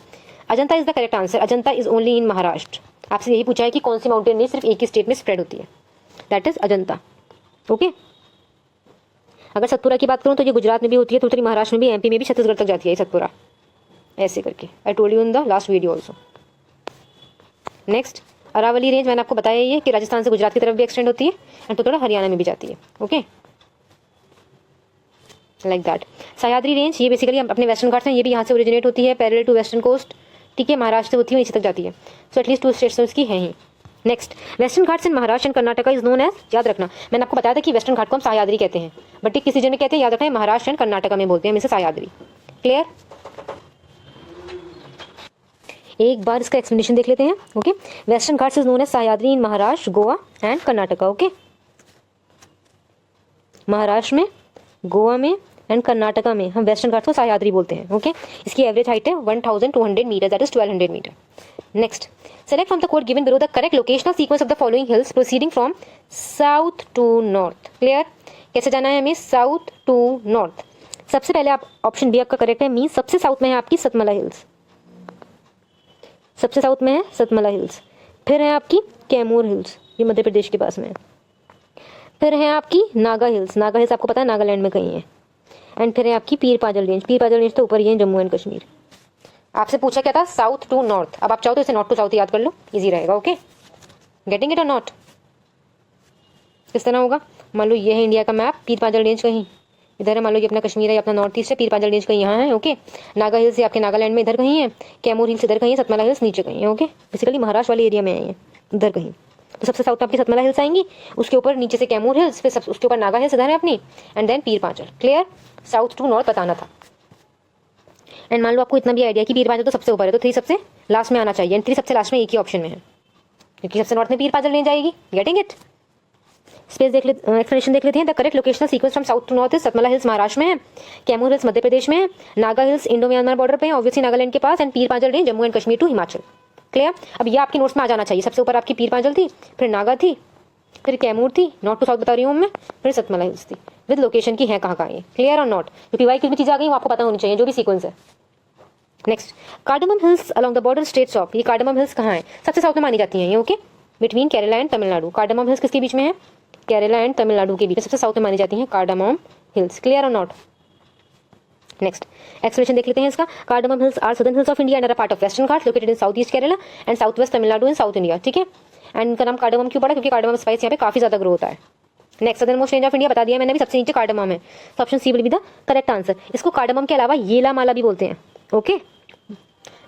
S1: Ajanta is the correct answer, Ajanta is only in Maharashtra. आपसे यही पूछा है कि कौन सी माउंटेन रेंज सिर्फ एक ही स्टेट में स्प्रेड होती है, दैट इज अजंता। ओके, अगर सतपुरा की बात करूँ तो ये गुजरात में भी होती है, उत्तरी महाराष्ट्र में भी, एमपी में भी, छत्तीसगढ़ तक जाती है सतपुरा, ऐसे करके। I told you in the last video also. Next, Aravalli range मैंने आपको बताया ये कि राजस्थान से गुजरात की तरफ भी एक्सटेंड होती है एंड तो थोड़ा हरियाणा में भी जाती है। Okay, like that. Sahyadri range ये बेसिकली अपने वेस्टर्न घाट्स हैं, ये भी यहाँ से ओरिजिनेट होती है, पैरेलल टू वेस्टर्न कोस्ट। ठीक है, महाराष्ट्र से होती है नीचे तक जाती है, सो एटलीस्ट 2 स्टेट्स उसकी हैं ही। Next, western Ghats in Maharashtra and Karnataka is known as, याद रखना मैंने आपको बताया था कि वेस्टर्न घाट को हम सह्याद्री कहते हैं, बट किस रीजन में कहते हैं याद रखना है, महाराष्ट्र एंड कर्नाटका में बोलते हैं इसे सह्याद्री। क्लियर? एक बार इसका एक्सप्लेनेशन देख लेते हैं। Okay, western Ghats is known as Sahyadri in Maharashtra, Goa and Karnataka. Okay, Maharashtra में, गोवा में एंड कर्नाटका में हम वेस्टर्न घाट्स को सह्याद्री बोलते हैं। ओके, इसकी एवरेज हाइट है 1200 metre, that is 1200 metre. Next, select from the code given below the correct locational sequence of the following hills proceeding from south to north. Clear? कैसे जाना है हमें? South to north. सबसे पहले आप option B आपका correct है, means सबसे साउथ में है आपकी सतमला हिल्स, सबसे साउथ में है सतमला हिल्स। फिर है आपकी कैमूर हिल्स, ये मध्य प्रदेश के पास में है। फिर है आपकी नागा हिल्स, नागा हिल्स आपको पता है नागालैंड में कहीं है। एंड फिर है आपकी पीर पांजल रेंज, पीर पांजल रेंज तो ऊपर ही है, जम्मू एंड कश्मीर। आपसे पूछा क्या था? South to north. अब आप चाहो तो इसे नॉर्थ टू साउथ याद कर लो, इजी रहेगा। ओके, गेटिंग इट और नॉट? किस तरह होगा? मान लो ये है इंडिया का मैप, पीर पांजल रेंज कहीं इधर है, मान लो ये अपना कश्मीर है, अपना नॉर्थ ईस्ट है, पीर पांजल रेंज कहीं यहाँ है। ओके, नागा हिल्स आपके नागालैंड में इधर कहीं है, कैमूर हिल्स इधर कहीं है, सतमला हिल्स नीचे कहीं है। ओके, बेसिकली महाराष्ट्र वाले एरिया में है ये, इधर कहीं। तो सबसे साउथ में आपकी सतमला हिल्स आएंगी, उसके ऊपर नीचे से कैमूर हिल्स, फिर उसके ऊपर नागा हिल्स इधर है अपनी, and then Pir पांजल। Clear? South to north बताना था। एंड मान लो आपको इतना भी आइडिया कि पीर पांजल तो सबसे ऊपर है, तो 3 सबसे लास्ट में आना चाहिए, एंड 3 सबसे लास्ट में एक ही ऑप्शन में है, क्योंकि सबसे नॉर्थ में पीर पांजल रेंज आएगी। Getting it? स्पेस देख लेते, एक्सप्लेनेशन देख लेते हैं। The correct locational sequence from south to north is Satmala hills Maharashtra में है, कैमूर हिल्स मध्य प्रदेश में है, Naga hills Indo Myanmar border पे है, ऑब्वियसली नागालैंड के पास, and Pir Panjal range Jammu and Kashmir to Himachal. Clear? अब ये आपकी नोट्स में आ जाना चाहिए। सबसे ऊपर आपकी पीर पांजल थी, फिर नागा थी, फिर कैमूर थी, नॉर्थ टू साउथ बता रही हूँ मैं, फिर सतमला हिल्स थी, विद लोकेशन की है कहाँ कहाँ ये। क्लियर और नॉट? क्योंकि वाई कितनी चीज़ें आ गई वो आपको पता होनी चाहिए, जो भी सीक्वेंस है। Next, cardamom hills along the border states of, ये कार्डमम हिल्स कहाँ है? सबसे साउथ में मानी जाती हैं ये। Okay, between Kerala and Tamil Nadu. Cardamom hills किसके बीच में है? केरला एंड तमिलनाडु के बीच में सबसे साउथ में मानी जाती हैं कार्डमम हिल्स। क्लियर और नॉट? नेक्स्ट, एक्सप्लेनेशन देख लेते हैं इसका। Cardamom hills are southern hills of India and are part of western Ghats located in south east Kerala and south west Tamil Nadu in south India. ठीक है, एंड इनका नाम कार्डमम क्यों पड़ा? क्योंकि कार्डमम स्पाइस यहाँ पे काफी ज्यादा ग्रो होता है। Next, southern most range of India बता दिया मैंने भी, सबसे नीचे कार्डमम है, तो option C will be the correct answer. इसको कार्डमम के अलावा येला माला भी बोलते हैं। ओके,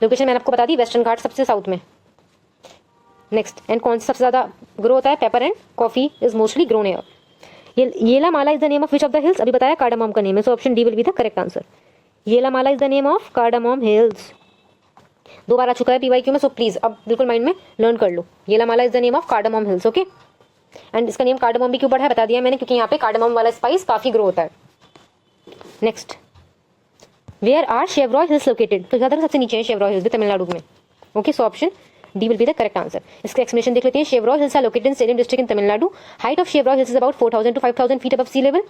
S1: लोकेशन मैंने आपको बता दी, वेस्टर्न घाट सबसे साउथ में। नेक्स्ट, एंड कौन सा सबसे ज्यादा ग्रो होता है? Pepper and coffee is mostly grown here. Yela Mala is the name of which of the hills? अभी बताया कार्डमम का नेम है, so option D will be the correct answer. Yela Mala is the name of cardamom hills. 2 बार आ चुका है PYQ में, so please अब बिल्कुल माइंड में लर्न कर लो। Yela Mala is the name of cardamom hills. Okay, and इसका नेम कार्डमम भी क्यों पड़ा है बता दिया मैंने, क्योंकि यहाँ पे कार्डमम वाला स्पाइस काफी ग्रो होता है। Next, where are Shevaroy hills located? तो ज्यादा सबसे नीचे है शेवरॉय हिल्स भी तमिलनाडु में। Okay, so option D will be the correct answer. इसका एक्सप्लेनेशन देख लेते हैं। Shevaroy hills are located in Salem district in Tamil Nadu. Height of Shevaroy hills is about 4000 to 5000 feet above sea level.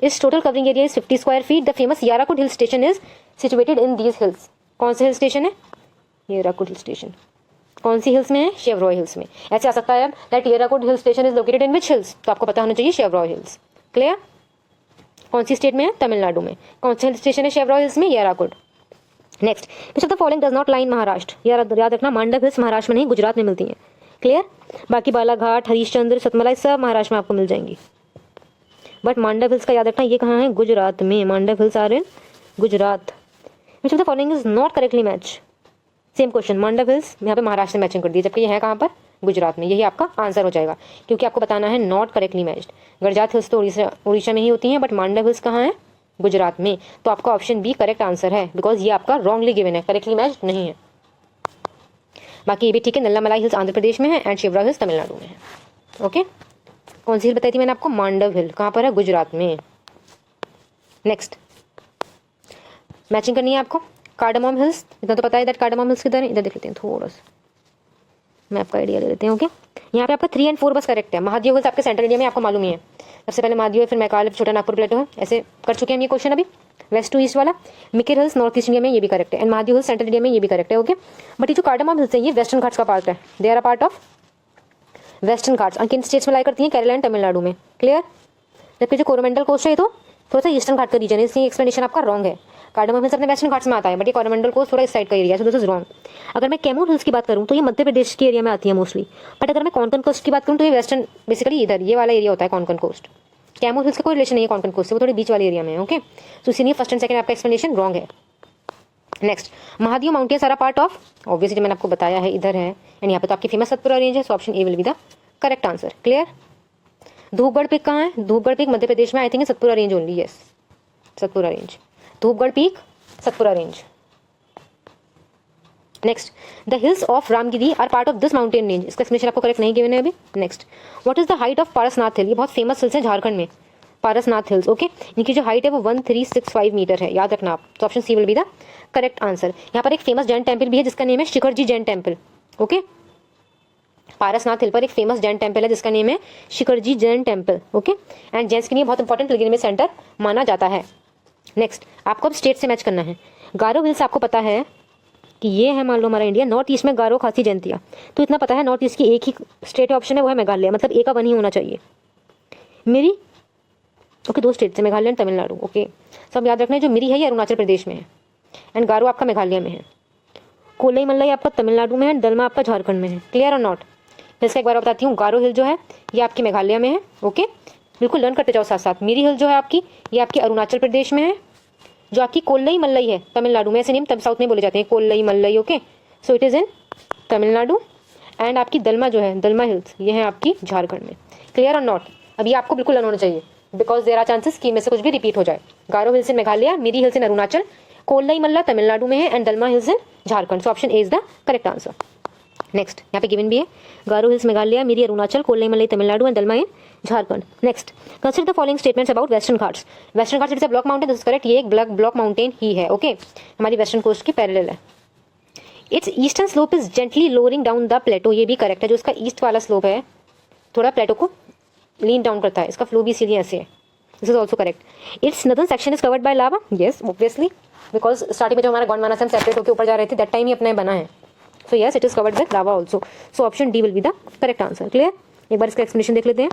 S1: इस total covering area is 50 square feet. The famous Yercaud hill station is situated in these hills. कौन सा hill station है? Yercaud hill station. कौन सी hills में है? Shevaroy hills में। ऐसे आ सकता है that Yercaud hill station is located in which hills, तो आपको पता होना चाहिए शेवरॉय हिल्स। क्लियर? कौन सी स्टेट में है? तमिलनाडु में। कौन सा हिल स्टेशन है शेवरॉय हिल्स में? Yercaud. Next, which of the following does not lie in Maharashtra? याद रखना, मांडव हिल्स महाराष्ट्र में नहीं, गुजरात में मिलती हैं। क्लियर? बाकी बालाघाट, हरिश्चंद्र, सतमला सब महाराष्ट्र में आपको मिल जाएंगी, बट मांडव हिल्स का याद रखना ये कहाँ है? गुजरात में। Mandav hills are in Gujarat. Which of the following is not correctly match? Same question, Mandav hills यहाँ पे महाराष्ट्र में मैचिंग कर दी, जबकि ये है कहाँ पर? गुजरात में। यही आपका आंसर हो जाएगा, क्योंकि आपको बताना है not correctly matched. Garjat hills तो उड़ीसा में ही होती हैं, बट मांडव हिल्स कहाँ है? गुजरात में। तो आपका ऑप्शन बी करेक्ट आंसर है, बिकॉज ये आपका रॉन्गली गिवन है, करेक्टली मैच्ड नहीं है। बाकी ये भी ठीक है। नल्लामलाई हिल्स आंध्र प्रदेश में है एंड शिवरा हिल्स तमिलनाडु में है। ओके, कौन सी हिल बताई थी मैंने आपको? मांडव हिल। कहाँ पर है? गुजरात में। नेक्स्ट मैचिंग करनी है आपको। कार्डामोम हिल्स, इतना तो पता है दैट कार्डामोम हिल्स किधर है। इधर देख लेते हैं थोड़ा सा, मैं आपका आइडिया ले लेते हैं। ओके, यहाँ पे आपका 3 और 4 बस करेक्ट है। महादेव हिल्स आपके सेंट्रल इंडिया में, आपको मालूम ही है। सबसे पहले महादेव है, फिर मैकाल, छोटा नागपुर प्लेटो है। ऐसे कर चुके हैं हम ये क्वेश्चन अभी, वेस्ट टू ईस्ट वाला। Mikir hills north east India में, ये भी करेक्ट है। And Mahadev hills central India में, ये भी करेक्ट है। ओके, बट ये जो कार्डामोम हिल्स है ये वेस्टर्न घाट्स का पार्ट है। They are a part of western Ghats. किन स्टेट्स में लाई करती हैं? केरला एंड तमिलनाडु में। क्लियर? जबकि जो कोरोमंडल कोस्ट है ये तो थोड़ा सा ईस्टर्न घाट का रीजन है, इसलिए एक्सप्लेनेशन आपका रॉन्ग है। कार्डामोम हिल्स अपने वेस्टर्न घाट्स में आता है, बट ये कोरोमंडल कोस्ट थोड़ा इस साइड का एरिया है, सो दिस इज रॉन्ग। अगर मैं कैमूर हिल्स की बात करूँ तो ये मध्य प्रदेश के एरिया में आती है मोस्टली। बट अगर मैं कोंकण कोस्ट की बात करूँ तो ये वेस्टर्न, बेसिकली इधर ये वाला एरिया होता है कोंकण कोस्ट। कैमूर हिल्स का कोई रिलेशन नहीं है कोंकण कोस्ट से, वो थोड़ी बीच वाले एरिया में है। ओके, तो इसीलिए फर्स्ट एंड सेकंड आपका एक्सप्लेनेशन रॉन्ग है। Next, Mahadev mountains are a part of, obviously जो मैंने आपको बताया है इधर है, एंड यहाँ पे तो आपकी फेमस सतपुरा रेंज है, so option A will be the correct answer. Clear? Dhupgarh peak कहाँ है? धूपगढ़ पीक मध्य प्रदेश में, I think Satpura range only. Yes, Satpura range, Dhupgarh peak, Satpura range. Next, the hills of Ramgiri are part of this mountain range. इसका explanation आपको correct नहीं given है अभी। Next, what is the height of Parasnath hill? ये बहुत फेमस हिल्स है झारखंड में, पारसनाथ हिल्स। ओके, इनकी जो हाइट है वो 1365 मीटर है, याद रखना आप। तो option C will be the correct answer. यहाँ पर एक फेमस जैन टेम्पल भी है जिसका नेम है शिखरजी जैन टेम्पल। ओके, पारसनाथ हिल पर एक फेमस जैन टेम्पल है जिसका नेम है Shikharji Jain temple. Okay, and Jains के लिए बहुत इंपॉर्टेंट पिलग्रिमेज सेंटर माना जाता है। नेक्स्ट, आपको अब स्टेट से मैच करना है। गारो हिल्स आपको पता है कि ये है, मान लो हमारा इंडिया, नॉर्थ ईस्ट में गारो खासी जयंतिया। तो इतना पता है नॉर्थ ईस्ट की एक ही स्टेट ऑप्शन है, वो है मेघालय, मतलब ए का 1 ही होना चाहिए मेरी। ओके, 2 स्टेट है, मेघालय एंड तमिलनाडु। ओके, सब याद रखना है, जो मेरी है ये अरुणाचल प्रदेश में है एंड गारो आपका मेघालय में है। कोलई मल्लाई आपका तमिलनाडु में है, दलमा आपका झारखंड में है। क्लियर और नॉट? इसका एक बार बताती हूँ। गारो हिल जो है ये आपकी मेघालय में है। ओके, बिल्कुल लर्न करते जाओ साथ साथ। मेरी हिल जो है आपकी, ये आपकी अरुणाचल प्रदेश में है। जो आपकी कोल्लई मल्लई है तमिलनाडु में, ऐसे नेम तब साउथ में बोले जाते हैं, Kolli Malai. Okay, so it is in Tamil Nadu. And आपकी दलमा जो है, दलमा हिल्स, ये है आपकी झारखंड में। क्लियर और नॉट? अब ये आपको बिल्कुल लर्न होना चाहिए, बिकॉज देर आर चांसेस कि इनमें से कुछ भी रिपीट हो जाए। गारो hills in Meghalaya, Miri hills in Arunachal, Kollai Malla Tamil Nadu में है and Dalma hills in Jharkhand. So option A is the correct answer. Next, यहाँ पे गिवन भी है, Garo hills Meghalaya, Miri Arunachal, Kollai Mallai Tamil Nadu and Dalma in Jharkhand. Next, consider the following statements about western Ghats. Western Ghats it's a block mountain, this is correct. ये एक block mountain ही है। Okay, हमारी western coast की पैरेलल है। Its eastern slope is gently lowering down the plateau, ये भी correct है। जो इसका ईस्ट वाला स्लोप है थोड़ा प्लेटो को लीन डाउन करता है, इसका फ्लो भी सीधे ऐसे है। This is also correct. It's northern section is covered by lava, yes obviously, because starting में जो हमारा गॉन्डवाना से हम सेपरेट होकर ऊपर जा रहे थे, दैट टाइम ही अपना बना है। So yes, it is covered with lava also. So option D will be the correct answer. Clear? एक बार इसका एक्सप्लेनेशन देख लेते हैं।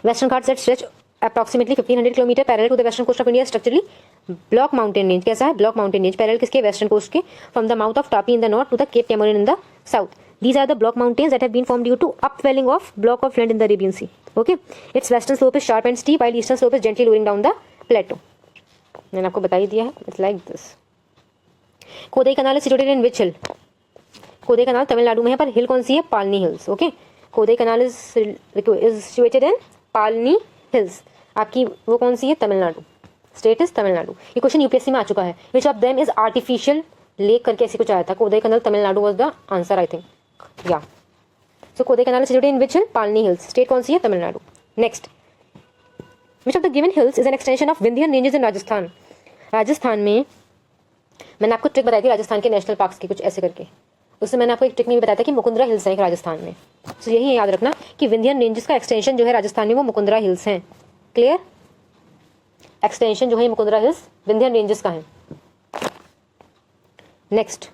S1: Western Ghats that stretch approximately 1500 kilometre parallel to the western coast of India, structurally block mountain range. कैसा है? Block mountain range, parallel किसके? Western coast के, from the mouth of Tapi in the north to the Cape Comorin in the south. These are the block mountains that have been formed due to upwelling of block of land in the Arabian Sea. Okay, its western slope is sharp and steep, while eastern slope is gently lowering down the plateau. मैंने आपको बता ही दिया है, it's like this. Kodai kanal is situated in which hill? Kodai कनाल तमिलनाडु में है, पर हिल कौन सी है? Palani hills. Okay, Kodaikanal is situated in Palani hills. आपकी वो कौन सी है? Tamil Nadu, state is Tamil Nadu. ये क्वेश्चन यूपीएससी में आ चुका है। Which of them is artificial lake करके ऐसे कुछ आया था। Kodaikanal Tamil Nadu was the answer, I think. Yeah so Kodaikanal is situated in which hill? Palani hills. State कौन सी है? Tamil Nadu. Next, which of the given hills is an extension of Vindhyan ranges in Rajasthan. Rajasthan में मैंने आपको ट्रिक बताई थी राजस्थान के नेशनल पार्क्स की, कुछ ऐसे करके। उससे मैंने आपको एक ट्रिक में भी बताया था कि मुकुंदरा हिल्स है एक राजस्थान में। सो यही याद रखना कि विंध्यन रेंजेस का एक्सटेंशन जो है राजस्थान में वो मुकुंदरा हिल्स हैं। क्लियर? एक्सटेंशन जो है मुकुंदरा हिल्स विंध्यन रेंजेस का है। Next,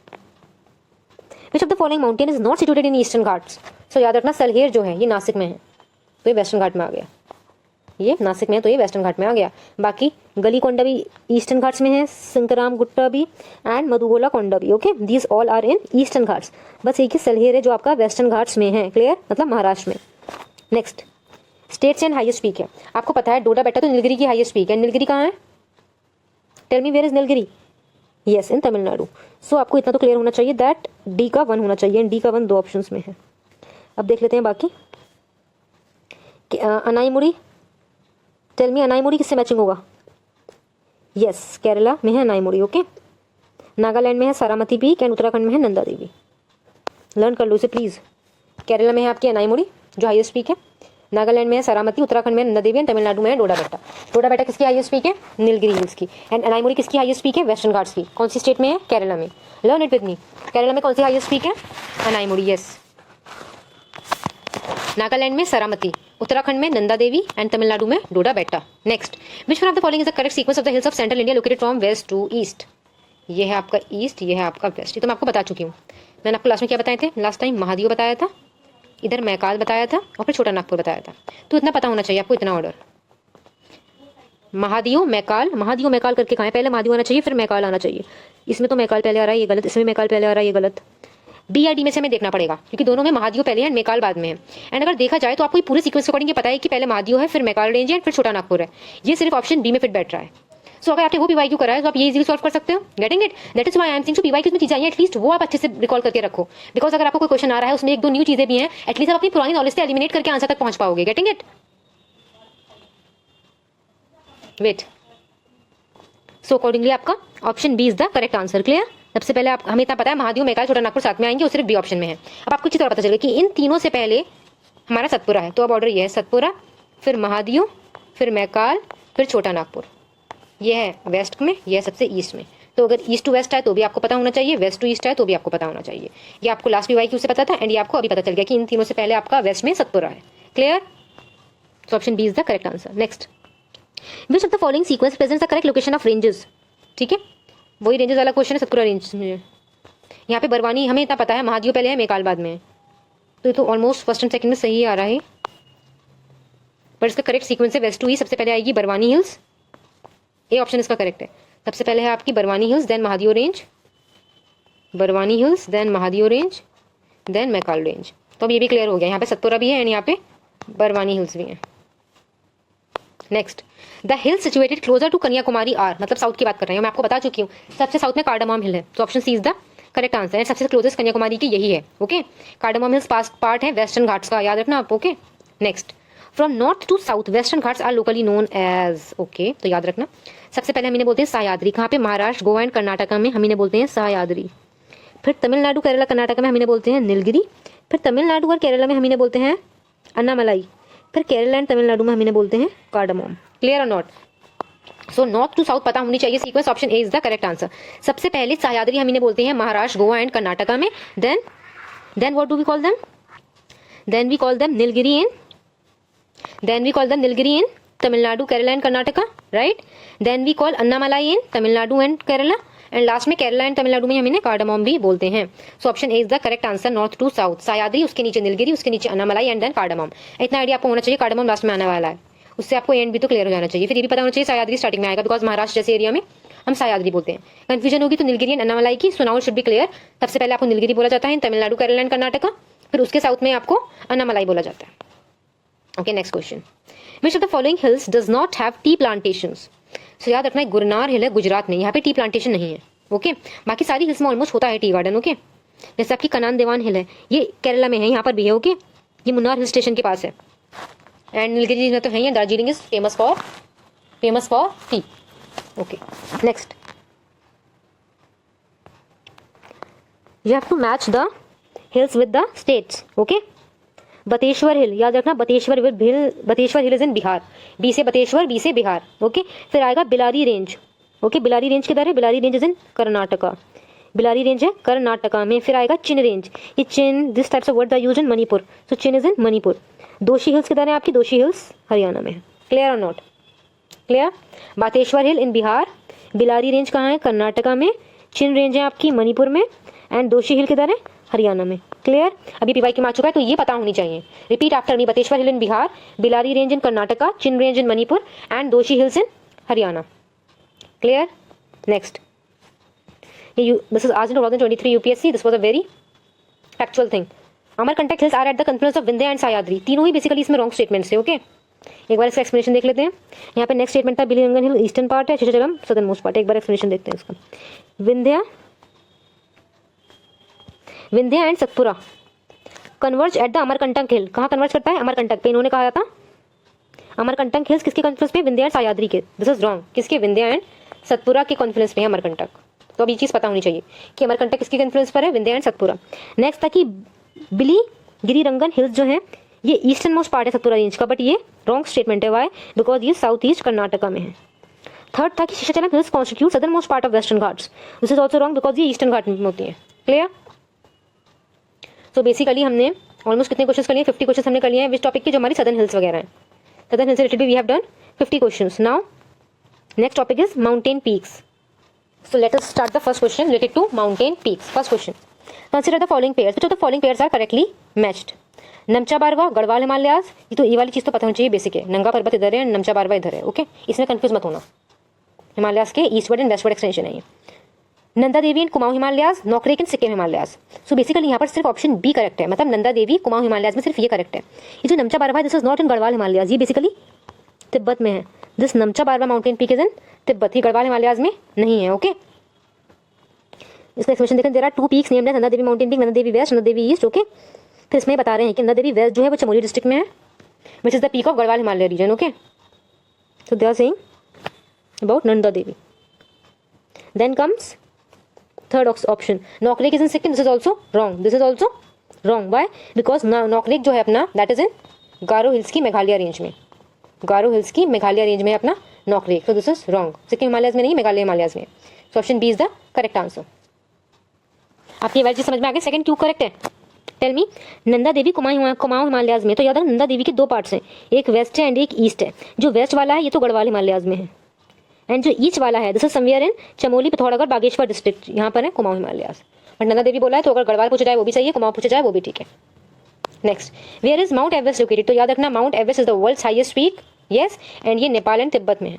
S1: which of the following mountain is not situated in eastern Ghats. So याद रखना सलहेर जो है ये नासिक में है, तो ये वेस्टर्न घाट में आ गया। ये नासिक में है तो ये वेस्टर्न घाट में आ गया। बाकी गलीकोंडा भी ईस्टर्न घाट्स में है, संकराम गुट्टा भी एंड मधुगोला कोंडा भी। Okay, these all are in eastern Ghats. बस एक ही सलहेर है जो आपका वेस्टर्न घाट्स में है। क्लियर? मतलब महाराष्ट्र में। Next, states and highest peak है। आपको पता है डोडा बेटा तो नीलगिरी की हाईएस्ट पीक है। नीलगिरी कहाँ है? Tell me where is Nilgiri? Yes, in Tamil Nadu. So आपको इतना तो क्लियर होना चाहिए दैट डी का 1 होना चाहिए, एंड डी का 1 2 ऑप्शंस में है। अब देख लेते हैं बाकी। अनाईमुड़ी, टेल मी अनाईमुड़ी किससे मैचिंग होगा? यस, केरला में है अनाईमुड़ी। ओके, नागालैंड में है सारामती पीक एंड उत्तराखंड में है नंदा देवी। लर्न कर लो इसे प्लीज़। केरला में है आपकी अनाईमुड़ी जो हाईएस्ट पीक है, नागालैंड में है सरामती, उत्तराखंड में नंदा देवी एंड तमिलनाडु में है डोडा बेट्टा। डोडा बेट्टा किसकी हाईएस्ट पीक है? नीलगिरी हिल्स की। एंड अनाईमुड़ी किसकी हाईएस्ट पीक है? वेस्टर्न घाट्स की। कौन सी स्टेट में है? केरला में। Learn it with me. Kerala में कौन सी हाईएस्ट पीक है? अनाईमुड़ी, यस। नागालैंड में सरामती, उत्तराखंड में नंदा देवी एंड तमिलनाडु में डोडा बेट्टा। Next, which one of the following is the correct sequence of the hills of central India located from west to east? ये है आपका ईस्ट, ये है आपका वेस्ट। ये तो मैं आपको बता चुकी हूँ। मैंने आपको लास्ट में क्या बताए थे? लास्ट टाइम महादेव बताया था, इधर मैकाल बताया था और फिर छोटा नागपुर बताया था। तो इतना पता होना चाहिए आपको, इतना ऑर्डर। महादेव मैकाल, महादेव मैकाल करके कहाँ है? पहले महादेव आना चाहिए फिर मैकाल आना चाहिए। इसमें तो मैकाल पहले आ रहा है, ये गलत। इसमें मैकाल पहले आ रहा है, ये गलत। बी या डी में से हमें देखना पड़ेगा क्योंकि दोनों में महादेव पहले है एंड मैकाल बाद में है। एंड अगर देखा जाए तो आपको पूरे सीक्वेंस के अकॉर्डिंग ये पता है कि पहले महादेव है, फिर मैकाल रेंज है, फिर छोटा नागपुर है। ये सिर्फ ऑप्शन बी में फिट बैठ रहा है। सो अगर आपने वो पीवाईक्यू करा है तो आप ये इजीली सॉल्व कर सकते हो। Getting it? That is why I am saying PYQ में चीजें आई हैं, एटलीस्ट वो आप अच्छे से रिकॉल करके रखो। बिकॉज अगर आपको कोई क्वेश्चन आ रहा है उसमें एक दो न्यू चीजें भी हैं, एटलीस्ट आप अपनी पुरानी नॉलेज से एलिमिनेट करके आंसर तक पहुंच पाओगे। Getting it? Wait, so accordingly आपका option B is the correct answer. Clear? सबसे पहले आप, हमें इतना पता है महादेव मैकाल छोटा नागपुर साथ में आएंगे और सिर्फ बी ऑप्शन में है। अब आपको अच्छी तरह पता चलेगा कि इन तीनों से पहले हमारा सतपुरा है। तो अब ऑर्डर ये है, सतपुरा, फिर महादेव, फिर मैकाल, फिर छोटा नागपुर। ये है वेस्ट में, ये है सबसे ईस्ट में। तो अगर ईस्ट टू वेस्ट है तो भी आपको पता होना चाहिए, वेस्ट टू ईस्ट है तो भी आपको पता होना चाहिए। ये आपको लास्ट पीवाईक्यू से पता था एंड ये आपको अभी पता चल गया कि इन तीनों से पहले आपका वेस्ट में सतपुरा है। क्लियर? तो option B is the correct answer. Next, which of the following sequence presents the correct location of ranges? ठीक है, वही रेंजेस वाला क्वेश्चन है, सतपुरा रेंज में। यहाँ पे बरवानी हमें इतना पता है, महादेव पहले है, मैकाल बाद में है। तो ये तो ऑलमोस्ट फर्स्ट एंड सेकंड में सही आ रहा है, पर इसका करेक्ट सीक्वेंस है वेस्ट टू ईस्ट। सबसे पहले आएगी बरवानी हिल्स, ए ऑप्शन इसका करेक्ट है। सबसे पहले है आपकी Barwani hills, then Mahadev range, Barwani hills, then Mahadev range, then Maikal range. तो अब ये भी क्लियर हो गया, यहाँ पे सतपुरा भी है एंड यहाँ पे बरवानी हिल्स भी है। Next, the hill situated closer to Kanyakumari are, मतलब साउथ की बात कर रहे हैं, मैं आपको बता चुकी हूँ। सबसे साउथ में कार्डामम हिल है, तो option C is the correct answer है। सबसे क्लोजेस्ट कन्याकुमारी की यही है। ओके, कार्डामम हिल्स पार्ट है वेस्टर्न घाट्स का, याद रखना आप। Okay, next, from north to south western Ghats are locally known as. Okay, तो याद रखना, सबसे पहले हम इन्हें बोलते हैं सह्याद्री। कहाँ पे? महाराष्ट्र, गोवा एंड कर्नाटका में हम इन्हें बोलते हैं सह्याद्री। फिर तमिलनाडु, केरला, कर्नाटका में हम इन्हें बोलते हैं नीलगिरी। फिर तमिलनाडु और केरला में हम इन्हें बोलते हैं अन्नामलाई। फिर केरला एंड तमिलनाडु में हम इन्हें बोलते हैं कार्डामम। क्लियर और not? So north to south पता होनी चाहिए sequence. Option A is the correct answer. सबसे पहले सह्याद्री हम इन्हें बोलते हैं महाराष्ट्र, गोवा एंड कर्नाटका में। Then what do we call them? Then we call them Nilgiri in Tamil Nadu, Kerala and Karnataka, right? Then we call Annamalai in Tamil Nadu and Kerala, and last में केरला एंड तमिलनाडु में हम इन्हें कार्डामम भी बोलते हैं। So option A is the correct answer, north to south. Sahyadri, उसके नीचे नीलगिरी, उसके नीचे अन्नामलाई एंड देन कार्डामम। इतना आइडिया आपको होना चाहिए, कार्डामम लास्ट में आने वाला है, उससे आपको एंड भी तो क्लियर हो जाना चाहिए। फिर ये भी पता होना चाहिए सह्याद्री स्टार्टिंग में आएगा, बिकॉज महाराष्ट्र जैसे एरिया में हम सह्याद्री बोलते हैं। कंफ्यूजन होगी तो नीलगिरी एंड अन्नामलाई की। So now should be clear. सबसे पहले आपको नीलगिरी बोला जाता है तमिलनाडु, केरला एंड कर्नाटका, फिर उसके साउथ में आपको अन्नामलाई बोला जाता है। Okay, next question, which of the following hills does not have tea plantations? So याद रखना, गुरनार हिल है गुजरात में, यहाँ पे टी प्लांटेशन नहीं है। ओके, बाकी सारी हिल्स में ऑलमोस्ट होता है टी गार्डन। ओके, जैसे आपकी कनान देवान हिल है, ये केरला में है, यहाँ पर भी है। ओके, ये मुन्नार हिल स्टेशन के पास है। एंड नीलगिरी में तो है ही, Darjeeling is famous for tea. Okay, next, you have to match the hills with the states. Okay, Bateshwar hill, याद रखना, Bateshwar hill is in Bihar. B से बतेश्वर, बी से बिहार। ओके, फिर आएगा Bellary range. Okay, Bellary range किधर है? Bellary range is in Karnataka, Bellary range है कर्नाटका में। फिर आएगा चिन रेंज, ये Chin, this types of word are used in Manipur, so chin is in Manipur. Doshi hills किधर है आपकी? दोशी हिल्स हरियाणा में है। क्लियर और not? Clear? Bateshwar hill in Bihar, Bellary range कहाँ है? कर्नाटका में, चिन रेंज है आपकी मणिपुर में, एंड दोशी हिल किधर है? हरियाणा में। क्लियर? अभी पीवाईक्यू में आ चुका है तो ये पता होनी चाहिए। Repeat after me, Bateshwar hill in Bihar, Bellary range in Karnataka, Chin range in Manipur and Dhosi hills in Haryana. Clear? Next, this is asked in 2023 UPSC. This was a very factual thing. Amarkantak hills are at the confluence of Vindhya and Sahyadri. तीनों ही basically इसमें wrong statements है। Okay, एक बार इसका explanation देख लेते हैं। यहाँ पे नेक्स्ट स्टेटमेंट था बिलीरंगन हिल ईस्टर्न पार्ट है, शेषाचलम सदर्न मोस्ट पार्ट है। एक बार एक्सप्लेनेशन देखते हैं इसका। Vindhya and Satpura converge at the Amarkantak hill. कहाँ कन्वर्ज करता है? अमरकंटक पे। इन्होंने कहा था अमरकंटक हिल्स किसके कॉन्फ्लुएंस पे? विंध्या एंड सह्याद्री के। This is wrong. किसके? विंध्या एंड सतपुरा के कॉन्फ्लुएंस पे है अमरकंटक। तो अब ये चीज़ पता होनी चाहिए कि अमरकंटक किसके इन्फ्लुएंस पर है, विंध्य एंड सतपुरा। नेक्स्ट था कि बिलीगिरी रंगन हिल्स जो है ये ईस्टर्न मोस्ट पार्ट है सतपुरा रेंज का, बट ये रॉन्ग स्टेटमेंट है। वाई? बिकॉज ये साउथ ईस्ट कर्नाटका में है। थर्ड था कि Seshachalam hills constitute southern most part of western Ghats, this is also wrong because ये ईस्टर्न घाट में होती है। क्लियर? तो बेसिकली हमने ऑलमोस्ट कितने क्वेश्चन कर लिए? 50 क्वेश्चन हमने कर लिए हैं विच टॉपिक के, जो हमारी सदर्न हिल्स वगैरह हैं। Southern hills related we have done 50 questions. Now next topic is mountain peaks. So let us start the first question related to mountain peaks. First question. Consider the following pairs. Which of the following pairs are correctly matched? Namcha Barwa, Garhwal Himalayas, ये वाली चीज़ तो पता होनी चाहिए, basic है। नंगा पर्वत इधर है, नमचा बारवा इधर है। ओके, इसमें कंफ्यूज मत होना। हिमालयाज के ईस्टवर्ड एंड वेस्टवर्ड एक्सटेंशन है ये। Nanda Devi and Kumaon Himalayas, Nokrek and Sikkim Himalayas. So basically यहाँ पर सिर्फ ऑप्शन बी करेक्ट है, मतलब नंदा देवी कुमाऊं हिमालयाज में सिर्फ ये करेक्ट है। ये जो नमचा बारवा है this is not in Garhwal Himalayas, ये बेसिकली तिब्बत में है। This Namcha Barwa mountain peak is in Tibet, ही गढ़वाल हिमालयाज में नहीं है। ओके, इसका एक्सप्लेनेशन देखें। There are 2 peaks named as Nanda Devi mountain peak, Nanda Devi west, Nanda Devi east. Okay, फिर इसमें बता रहे हैं कि नंदा देवी वेस्ट जो है वो चमोली डिस्ट्रिक्ट में है, which is the peak of Garhwal Himalaya region. Okay, so they are saying about Nanda Devi. Then comes third option, Nokrek is in Sikkim, this is also wrong, this is also wrong. Why? Because Nokrek जो है अपना that is in Garo hills की Meghalaya range में, गारो hills की Meghalaya range में अपना नौकरेक, तो this is wrong. Sikkim Himalayas में नहीं, मेघालय हिमालयाज में। So option B is the correct answer. आपकी ये वाली चीज समझ में आ गई? सेकंड क्यों करेक्ट है? Tell me. Nanda Devi Kumaon Himalayas में, तो याद रखना नंदा देवी के 2 पार्ट्स हैं, एक वेस्ट है एंड एक ईस्ट है। जो वेस्ट वाला है ये तो गढ़वाल हिमालयाज में है, एंड जो ईस्ट वाला है this is somewhere in Chamoli, Pithoragarh, Bageshwar district, यहाँ पर है कुमाऊं हिमालयाज। बट नंदा देवी बोला है, तो अगर गढ़वाल पूछा जाए वो भी सही है, कुमाऊं पूछा जाए वो भी ठीक है। Next, where is mount Everest located? तो याद रखना mount Everest is the world's highest peak, yes, and ये नेपाल एंड तिब्बत में है,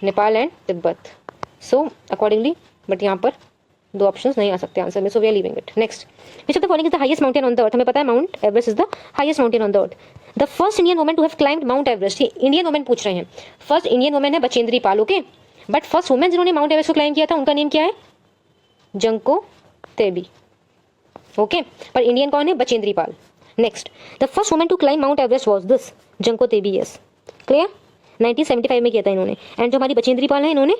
S1: Nepal and Tibet. So accordingly, but यहाँ पर 2 ऑप्शंस नहीं आ सकते आंसर में, so we are leaving it. Next, which of the following is the highest mountain on the earth? हमें पता है mount Everest is the highest mountain on the earth. The first Indian woman to have climbed mount Everest, ये Indian woman पूछ रहे हैं। First Indian woman है Bachendri Pal. Okay, but first women जिन्होंने mount Everest को क्लाइम किया था उनका नेम क्या है? जंको तेबी। ओके, पर इंडियन कौन है? Bachendri Pal. Next, the first woman to climb Mount Everest was this Junko Tabei. Yes, clear? 1975 में किया था इन्होंने, एंड जो हमारी बचेंद्री पाल है इन्होंने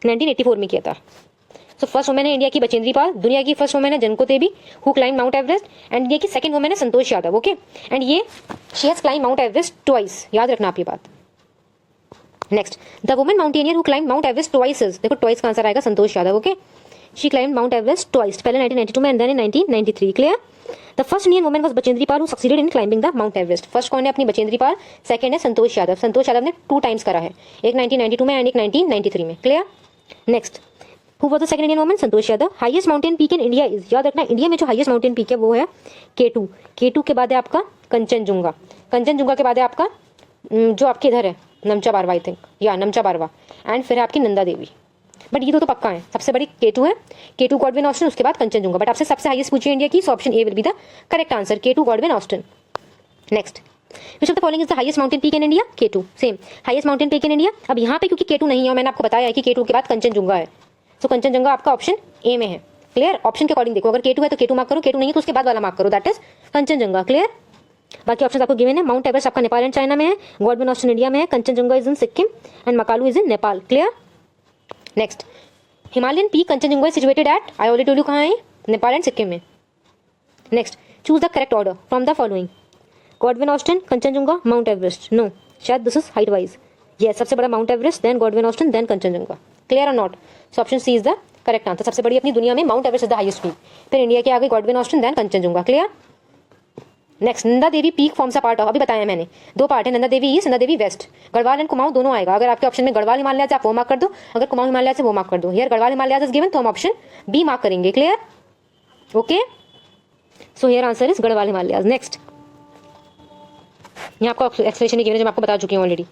S1: 1984 में किया था। सो फर्स्ट वुमेन है इंडिया की बचेंद्री पाल, दुनिया की फर्स्ट वुमेन है Junko Tabei who climb Mount Everest, and India की सेकंड वुमेन है संतोष यादव। ओके, एंड ये she has climb Mount Everest twice, याद रखना आप ये बात। Next, the women mountaineer who climb Mount Everest twice is, देखो ट्वाइस का आंसर आएगा Santosh Yadav. Okay, she climb Mount Everest twice, पहले 1992 में and then in 1993। Clear? The first Indian women was Bachendri Pal who succeeded in climbing the mount Everest. First कौन है? अपनी Bachendri Pal. Second है संतोष यादव। संतोष यादव ने 2 टाइम्स करा है, एक 1992 में एंड एक 1993 में। Clear? Next, who was the second Indian woman? Santosh Yadav. Highest mountain peak in India is, याद रखना इंडिया में जो हाईएस्ट माउंटेन पीक है वो है K2। K2 के बाद है आपका कंचनजुंगा, कंचनजुंगा के बाद है आपका जो आपके इधर है नमचा बारवा, आई थिंक, या नमचा बारवा, एंड फिर है आपकी नंदा देवी। बट ये तो पक्का है, सबसे बड़ी K2 है, K2 गॉडविन ऑस्टिन, उसके बाद कंचनजुंगा। बट आपसे सबसे हाईएस्ट पूछिए इंडिया की, सो option A will be the correct answer, K2 Godwin Austen. Next, which of the following is the highest mountain peak in India? K2, same highest mountain peak in India. अब यहाँ पे क्योंकि K2 नहीं है और मैंने आपको बताया है कि K2 के बाद कंचनजुंगा है, सो कंचनजुंगा आपका ऑप्शन ए में है। क्लियर? ऑप्शन के अकॉर्डिंग देखो, अगर K2 है तो K2 मार्क करो, K2 नहीं है तो उसके बाद वाला मार्क करो, दैट इज कंचनजुंगा। क्लियर? बाकी ऑप्शन आपको गिवन है। माउंट एवरेस्ट आपका नेपाल एंड चाइना में है, गॉडविन ऑस्टिन इंडिया में है, Kanchenjunga is in Sikkim and Makalu is in Nepal. Clear? Next, Himalayan peak Kanchenjunga is situated at, I already told you कहाँ है? नेपाल एंड सिक्किम में। Next, choose the correct order from the following, Godwin Austen, Kanchenjunga, Mount Everest. No, शायद this is height wise. Yes, सबसे बड़ा Mount Everest, then Godwin Austen, then Kanchenjunga. Clear और not? So option C is the correct answer. सबसे बड़ी अपनी दुनिया में Mount Everest is the highest peak, फिर इंडिया के आगे Godwin Austen, then Kanchenjunga. Clear? Next, Nanda Devi peak forms a part of, अभी बताया मैंने 2 पार्ट है, Nanda Devi east, Nanda Devi west. Garhwal and Kumaon दोनों आएगा। अगर आपके ऑप्शन में गढ़वाल हिमालय से आप वो मार्क कर दो, अगर कुमाऊं हिमालय से वो मार्क कर दो। Here Garhwal Himalaya is given, तो हम ऑप्शन बी मार्क करेंगे। Clear? Okay, so here answer is Garhwal Himalaya. Next, यहाँ आपको एक्सप्लेनेशन गिवन है जो मैं आपको बता चुकी हूँ ऑलरेडी।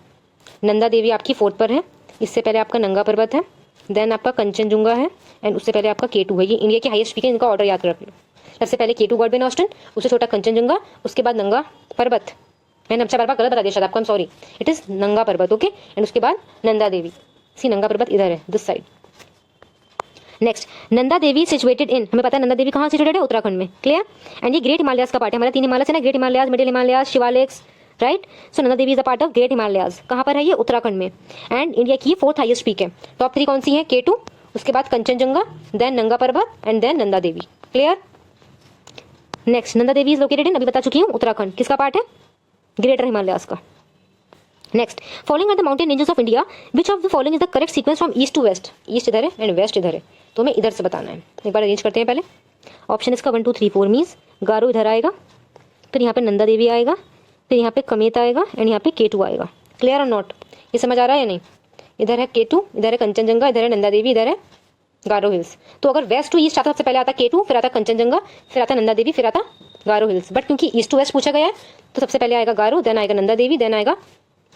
S1: नंदा देवी आपकी 4th पर है, इससे पहले आपका नंगा पर्वत है, देन आपका कंचनजुंगा है, एंड उससे पहले आपका K2 है। ये इंडिया के हाईएस्ट पीक है, इनका ऑर्डर याद रख लो। सबसे पहले K2 गॉडविन ऑस्टिन, उससे छोटा कंचनजुंगा, उसके बाद नंगा पर्वत। मैंने नमचा पर्वत गलत बता दिया शायद आपको, I am sorry, it is नंगा पर्वत। ओके, एंड उसके बाद नंदा देवी। सी नंगा पर्वत इधर है, this side. Next, Nanda Devi situated in, हमें पता है नंदा देवी कहाँ सिचुएटेड है? उत्तराखंड में। क्लियर? एंड ये ग्रेट हिमालयाज का पार्ट है, हमारा 3 हिमालय है ना, great Himalayas, middle Himalayas, Shivaliks, right? So Nanda Devi is a part of great Himalayas. कहाँ पर है ये? उत्तराखंड में। एंड इंडिया की 4th हाईएस्ट पीक है। टॉप 3 कौन सी है? K2, उसके बाद Kanchenjunga, then Nanga Parbat and then Nanda Devi. Clear. Next, Nanda Devi is located in, अभी बता चुकी हूँ, उत्तराखंड। किसका पार्ट है? ग्रेटर हिमालयास का। Next, following are the mountain ranges of India, which of the following is the correct sequence from east to west. East इधर है and waste इधर है, तो हमें इधर से बताना है। एक बार अरेंज करते हैं पहले। ऑप्शन इसका 1 2 3 4 मीन्स गारो इधर आएगा, फिर यहाँ पे नंदा देवी आएगा, फिर यहाँ पे कमेत आएगा एंड यहाँ पे केटू आएगा। क्लियर और नॉट? ये समझ आ रहा है या नहीं? इधर है केटू, इधर है कंचनजंगा, इधर है नंदा देवी, इधर है गारो हिल्स। तो अगर वेस्ट टू ईस्ट आता सबसे पहले आता केटू, फिर आता कंचनजंगा, फिर आता नंदा देवी, फिर आता गारो हिल्स। बट क्योंकि ईस्ट टू वेस्ट पूछा गया है तो सबसे पहले आएगा गारो, देन आएगा नंदा देवी, देन आएगा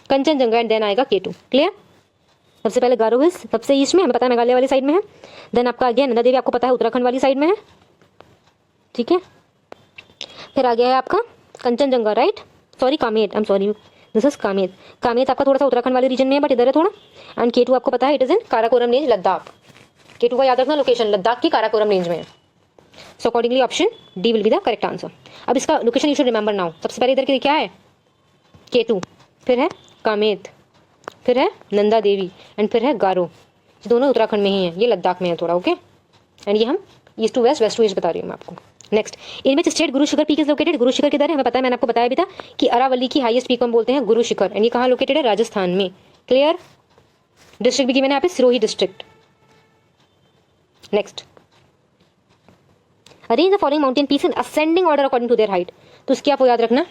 S1: कंचनजंगा एंड देन आएगा केटू। क्लियर। सबसे पहले गारो हिल्स सबसे ईस्ट में, हमें पता है मेघालय वाली साइड में है। देन आपका आ गया नंदा देवी, आपको पता है उत्तराखंड वाली साइड में है। ठीक है। फिर आ गया है आपका Kanchenjunga, right, sorry Kamet, I am sorry, this is Kamet. Kamet आपका थोड़ा सा उत्तराखंड वाले रीजन में है, बट इधर है थोड़ा। एंड केटू आपको पता है it is in Karakoram range, Ladakh. K two का याद रखना लोकेशन लद्दाख की काराकोरम रेंज में है। सो accordingly option D will be the correct answer. अब इसका location you should remember now. सबसे पहले इधर की क्या है? केटू, फिर है कामेत, फिर है नंदा देवी एंड फिर है गारो। ये दोनों उत्तराखंड में ही है, ये लद्दाख में है थोड़ा। ओके। एंड ये हम east to west, west to east बता रही हूँ मैं आपको। Next, in which state Guru Shikhar peak is located. Guru Shikhar किधर है? हमें पता है, मैंने आपको बताया भी था कि अरावली की हाईएस्ट पीक हम बोलते हैं गुरु शिखर। एंड ये कहाँ लोकेटेड है? राजस्थान में। क्लियर। डिस्ट्रिक्ट भी गिवन है यहाँ पे, Sirohi district. Next, arrange the following mountain peaks in ascending order according to their height. तो इसकी आपको याद रखना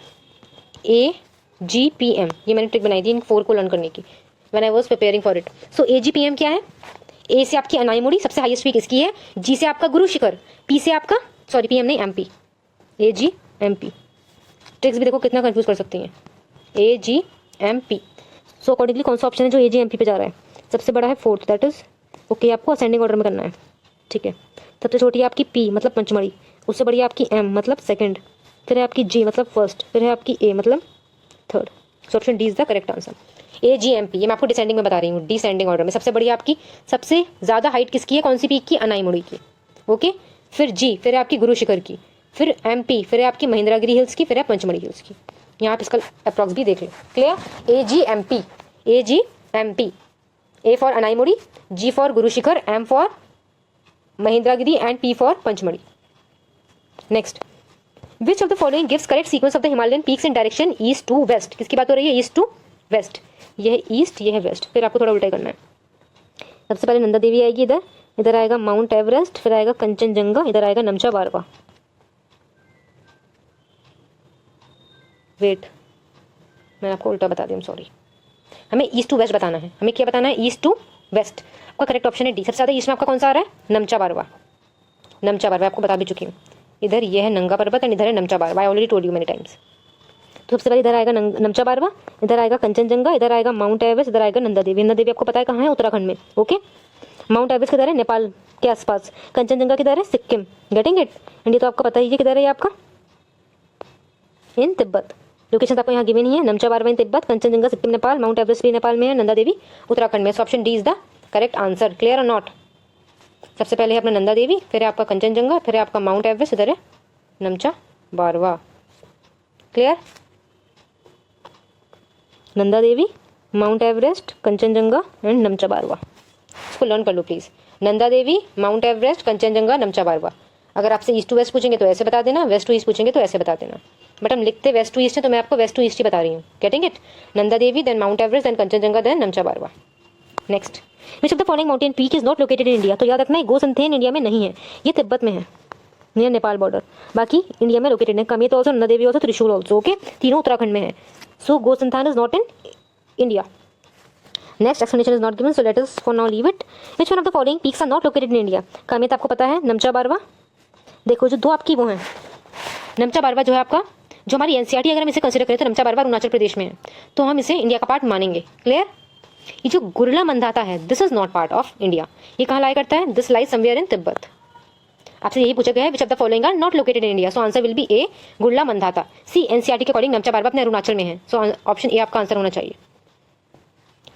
S1: AGPM, ये मैंने ट्रिक बनाई थी इन 4 को लर्न करने की when I was preparing for it. So AGPM क्या है? ए से आपकी अनाईमुड़ी, सबसे हाईएस्ट पीक इसकी है। जी से आपका गुरु शिखर, पी से आपका, सॉरी PM नहीं MP, AGMP। ट्रिक्स भी देखो कितना कंफ्यूज कर सकती हैं। AGMP। सो अकॉर्डिंगली कौन सा ऑप्शन है जो AGMP पे जा रहा है? सबसे बड़ा है 4th, दैट इज ओके। आपको असेंडिंग ऑर्डर में करना है। ठीक है। सबसे छोटी है आपकी P मतलब पंचमढ़ी, उससे बड़ी है आपकी M मतलब सेकंड, फिर है आपकी G मतलब फर्स्ट, फिर है आपकी A मतलब third. So option D is the correct answer. AGMP, ये मैं आपको डिसेंडिंग में बता रही हूँ, डिसेंडिंग ऑर्डर में। सबसे बड़ी आपकी, सबसे ज्यादा हाइट किसकी है? कौन सी पीक की? अनाईमुड़ी की। ओके। फिर G, फिर है आपकी गुरु शिखर की, फिर MP, फिर है आपकी महेंद्रगिरी हिल्स की, फिर है पंचमढ़ी हिल्स की। यहाँ आप इसका अप्रॉक्स भी देख लो। Clear. AGMP, AGMP, A for Anaimudi, G for Guru Shikhar, M for Mahendragiri and P for Pachmarhi. Next, which of the following gives correct sequence of the Himalayan peaks in direction east to west. किसकी बात हो रही है? East to west. ये है east, ये है waste. फिर आपको थोड़ा उल्टा करना है। सबसे पहले नंदा देवी आएगी इधर, इधर आएगा माउंट एवरेस्ट, फिर आएगा कंचनजंगा, इधर आएगा नमचा बारवा। वेट, मैंने आपको उल्टा बता दिया, सॉरी। हमें ईस्ट टू वेस्ट बताना है। हमें क्या बताना है? East to west. आपका करेक्ट ऑप्शन है डी। सबसे ज़्यादा ईस्ट में आपका कौन सा आ रहा है? नमचा बारवा। नमचा बारवा आपको बता भी चुकी हूँ। इधर ये है नंगा पर्वत एंड इधर है Namcha Barwa. I already told you many times. तो सबसे पहले इधर आएगा नमचा बारवा, इधर आएगा कंचनजंगा, इधर आएगा माउंट एवरेस्ट, इधर आएगा नंदा देवी। नंदा देवी आपको पता है कहाँ है? उत्तराखंड में। ओके। माउंट एवरेस्ट किधर है? नेपाल के आसपास। कंचनजंगा किधर है? सिक्किम। Getting it? एंड ये तो आपको पता ही है किधर है ये आपका? इन तिब्बत। लोकेशन आपको यहाँ गिवन ही है। नमचा बारवा इन तिब्बत, कंचनजंगा सिक्किम नेपाल, माउंट एवरेस्ट भी नेपाल में है, नंदा देवी उत्तराखंड में। So option D is the correct answer. Clear और नॉट? सबसे पहले है अपना नंदा देवी, फिर है आपका कंचनजंगा, फिर है आपका माउंट एवरेस्ट, इधर है Namcha Barwa. Clear. Nanda Devi, Mount Everest, Kanchenjunga and Namcha Barwa. इसको लर्न कर लो please. Nanda Devi, Mount Everest, Kanchenjunga, Namcha Barwa. अगर आपसे ईस्ट टू वेस्ट पूछेंगे तो ऐसे बता देना, वेस्ट टू ईस्ट पूछेंगे तो ऐसे बता देना। बट हम लिखते वेस्ट टू ईस्ट है तो मैं आपको वेस्ट टू ईस्ट ही बता रही हूँ। Getting it? Nanda Devi, then Mount Everest, then Kanchenjunga, then Namcha Barwa. Next, which of the following mountain peak is not located in India. तो याद रखना है गोसंथेन इंडिया में नहीं है, ये तिब्बत में है, नियर नेपाल बॉर्डर। बाकी इंडिया में लोकेटेड है। Kamet also, Nanda Devi also, Trishul also. Okay. तीनों उत्तराखंड में है। So Gosainthan is not in India. Next, explanation is not given, so let us for now leave it. Which one of the following peaks are not located in India. Kamet आपको पता है, नमचा बारवा। देखो जो दो आपकी वो हैं, नमचा बारवा जो है आपका, जो हमारी NCERT अगर हम इसे कंसिडर करें तो नमचा बारवा अरुणाचल प्रदेश में है, तो हम इसे इंडिया का पार्ट मानेंगे। क्लियर। ये जो गुरला मंदाता है, this is not part of India. ये कहाँ लाया करता है? This lies somewhere in Tibet. आपसे यही पूछा गया है, which of the following are not located in India. So answer will be A, Gurla Mandhata. C, NCERT के अकॉर्डिंग नमचा बारवा अपने अरुणाचल में है। सो ऑप्शन ए आपका आंसर होना चाहिए।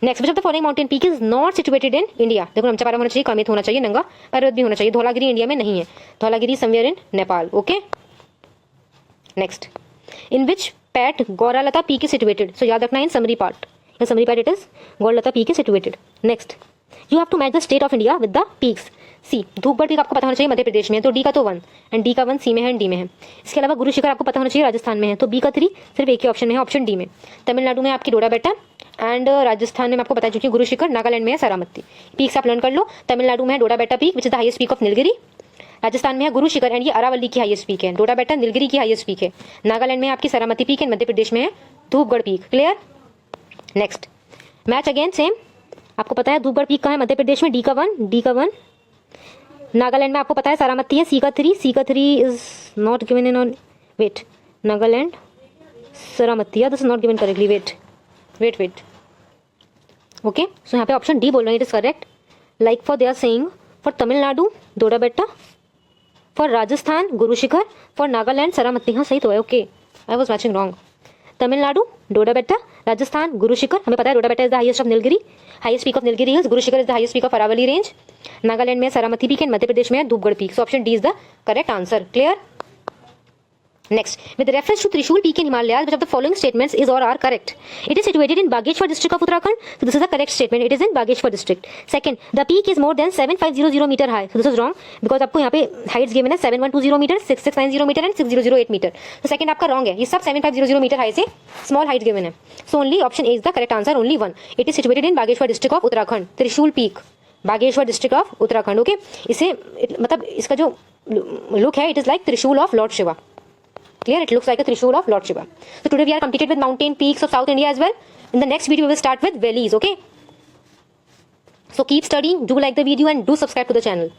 S1: Next, which of the following mountain peak is not situated in India. देखो नमचा बारवा होना चाहिए, कमेत होना चाहिए, नंगा पर्वत भी होना चाहिए। धौलागिरी इंडिया में नहीं है, Dhaulagiri somewhere in Nepal. Okay. Next, in which part Gauralata peak is situated. So याद रखना in summary part, summary part it is Gauralata peak is situated. Next, you have to match the state of India with the peaks. C, Dhupgarh peak आपको पता होना चाहिए मध्य प्रदेश में है, तो D का तो 1 एंड डी का 1 सी में है एंड डी में है। इसके अलावा गुरु शिखर आपको पता होना चाहिए राजस्थान में है, तो बी का 3 सिर्फ एक ही ऑप्शन में है, ऑप्शन डी में। तमिलनाडु में आपकी डोडा बेटा एंड राजस्थान में आपको बता चुकी है गुरु शिखर, नागालैंड में है सरामती। पीक्स आप लर्न कर लो। तमिलनाडु में है डोडा Betta peak which is the highest peak of Nilgiri. Rajasthan में है गुरु शिखर एंड ये अरावली की हाईएस्ट पीक है। डोडा बेटा नीलगिरी की हाईएस्ट पीक है। नागालैंड में आपकी सरामती पीक है। मध्य प्रदेश में है Dhupgarh peak. Clear. Next match again same, आपको पता है धूपगढ़ पीक कहाँ है, मध्य प्रदेश में, डी का 1, डी का 1। नागालैंड में आपको पता है सरामती है, सी का 3, सी का 3 is not given in on, wait, Nagaland Saramati, this is not given correctly, wait okay. So यहाँ पे ऑप्शन डी बोल रहे हैं, it is correct. Like for they are saying for Tamil Nadu Doddabetta, for Rajasthan Guru Shikhar, for Nagaland Saramati. हाँ सही तो है, okay, I was matching wrong. Tamil Nadu Doddabetta, Rajasthan Guru Shikhar, हमें पता है डोडा बेटा is the highest of Nilgiri, highest peak of Nilgiri hills, Guru Shikhar is the highest peak of Aravalli range, Nagaland में Saramati peak and Madhya Pradesh में है Dhupgarh peak. So option D is the correct answer. Clear. Next, with reference to Trishul Peak in Himalayas, which of the following statements is or are correct? It is situated in Bageshwar district of Uttarakhand. So this is the correct statement. It is in Bageshwar district. Second, the peak is more than 7500 meter high. So this is wrong because आपको यहाँ पे heights given है 7120 meter, 6690 meter and 6008 meter. So second आपका wrong है, ये सब 7500 meter high से small height given है. So only option A is the correct answer. Only one. It is situated in Bageshwar district of Uttarakhand. Trishul Peak, Bageshwar district of Uttarakhand. Okay. इसे मतलब इसका जो look है, it is like Trishul of Lord Shiva. Clear? It looks like a Trishul of Lord Shiva. So today we are completed with mountain peaks of South India as well. In the next video we will start with valleys. Okay. So keep studying. Do like the video and do subscribe to the channel.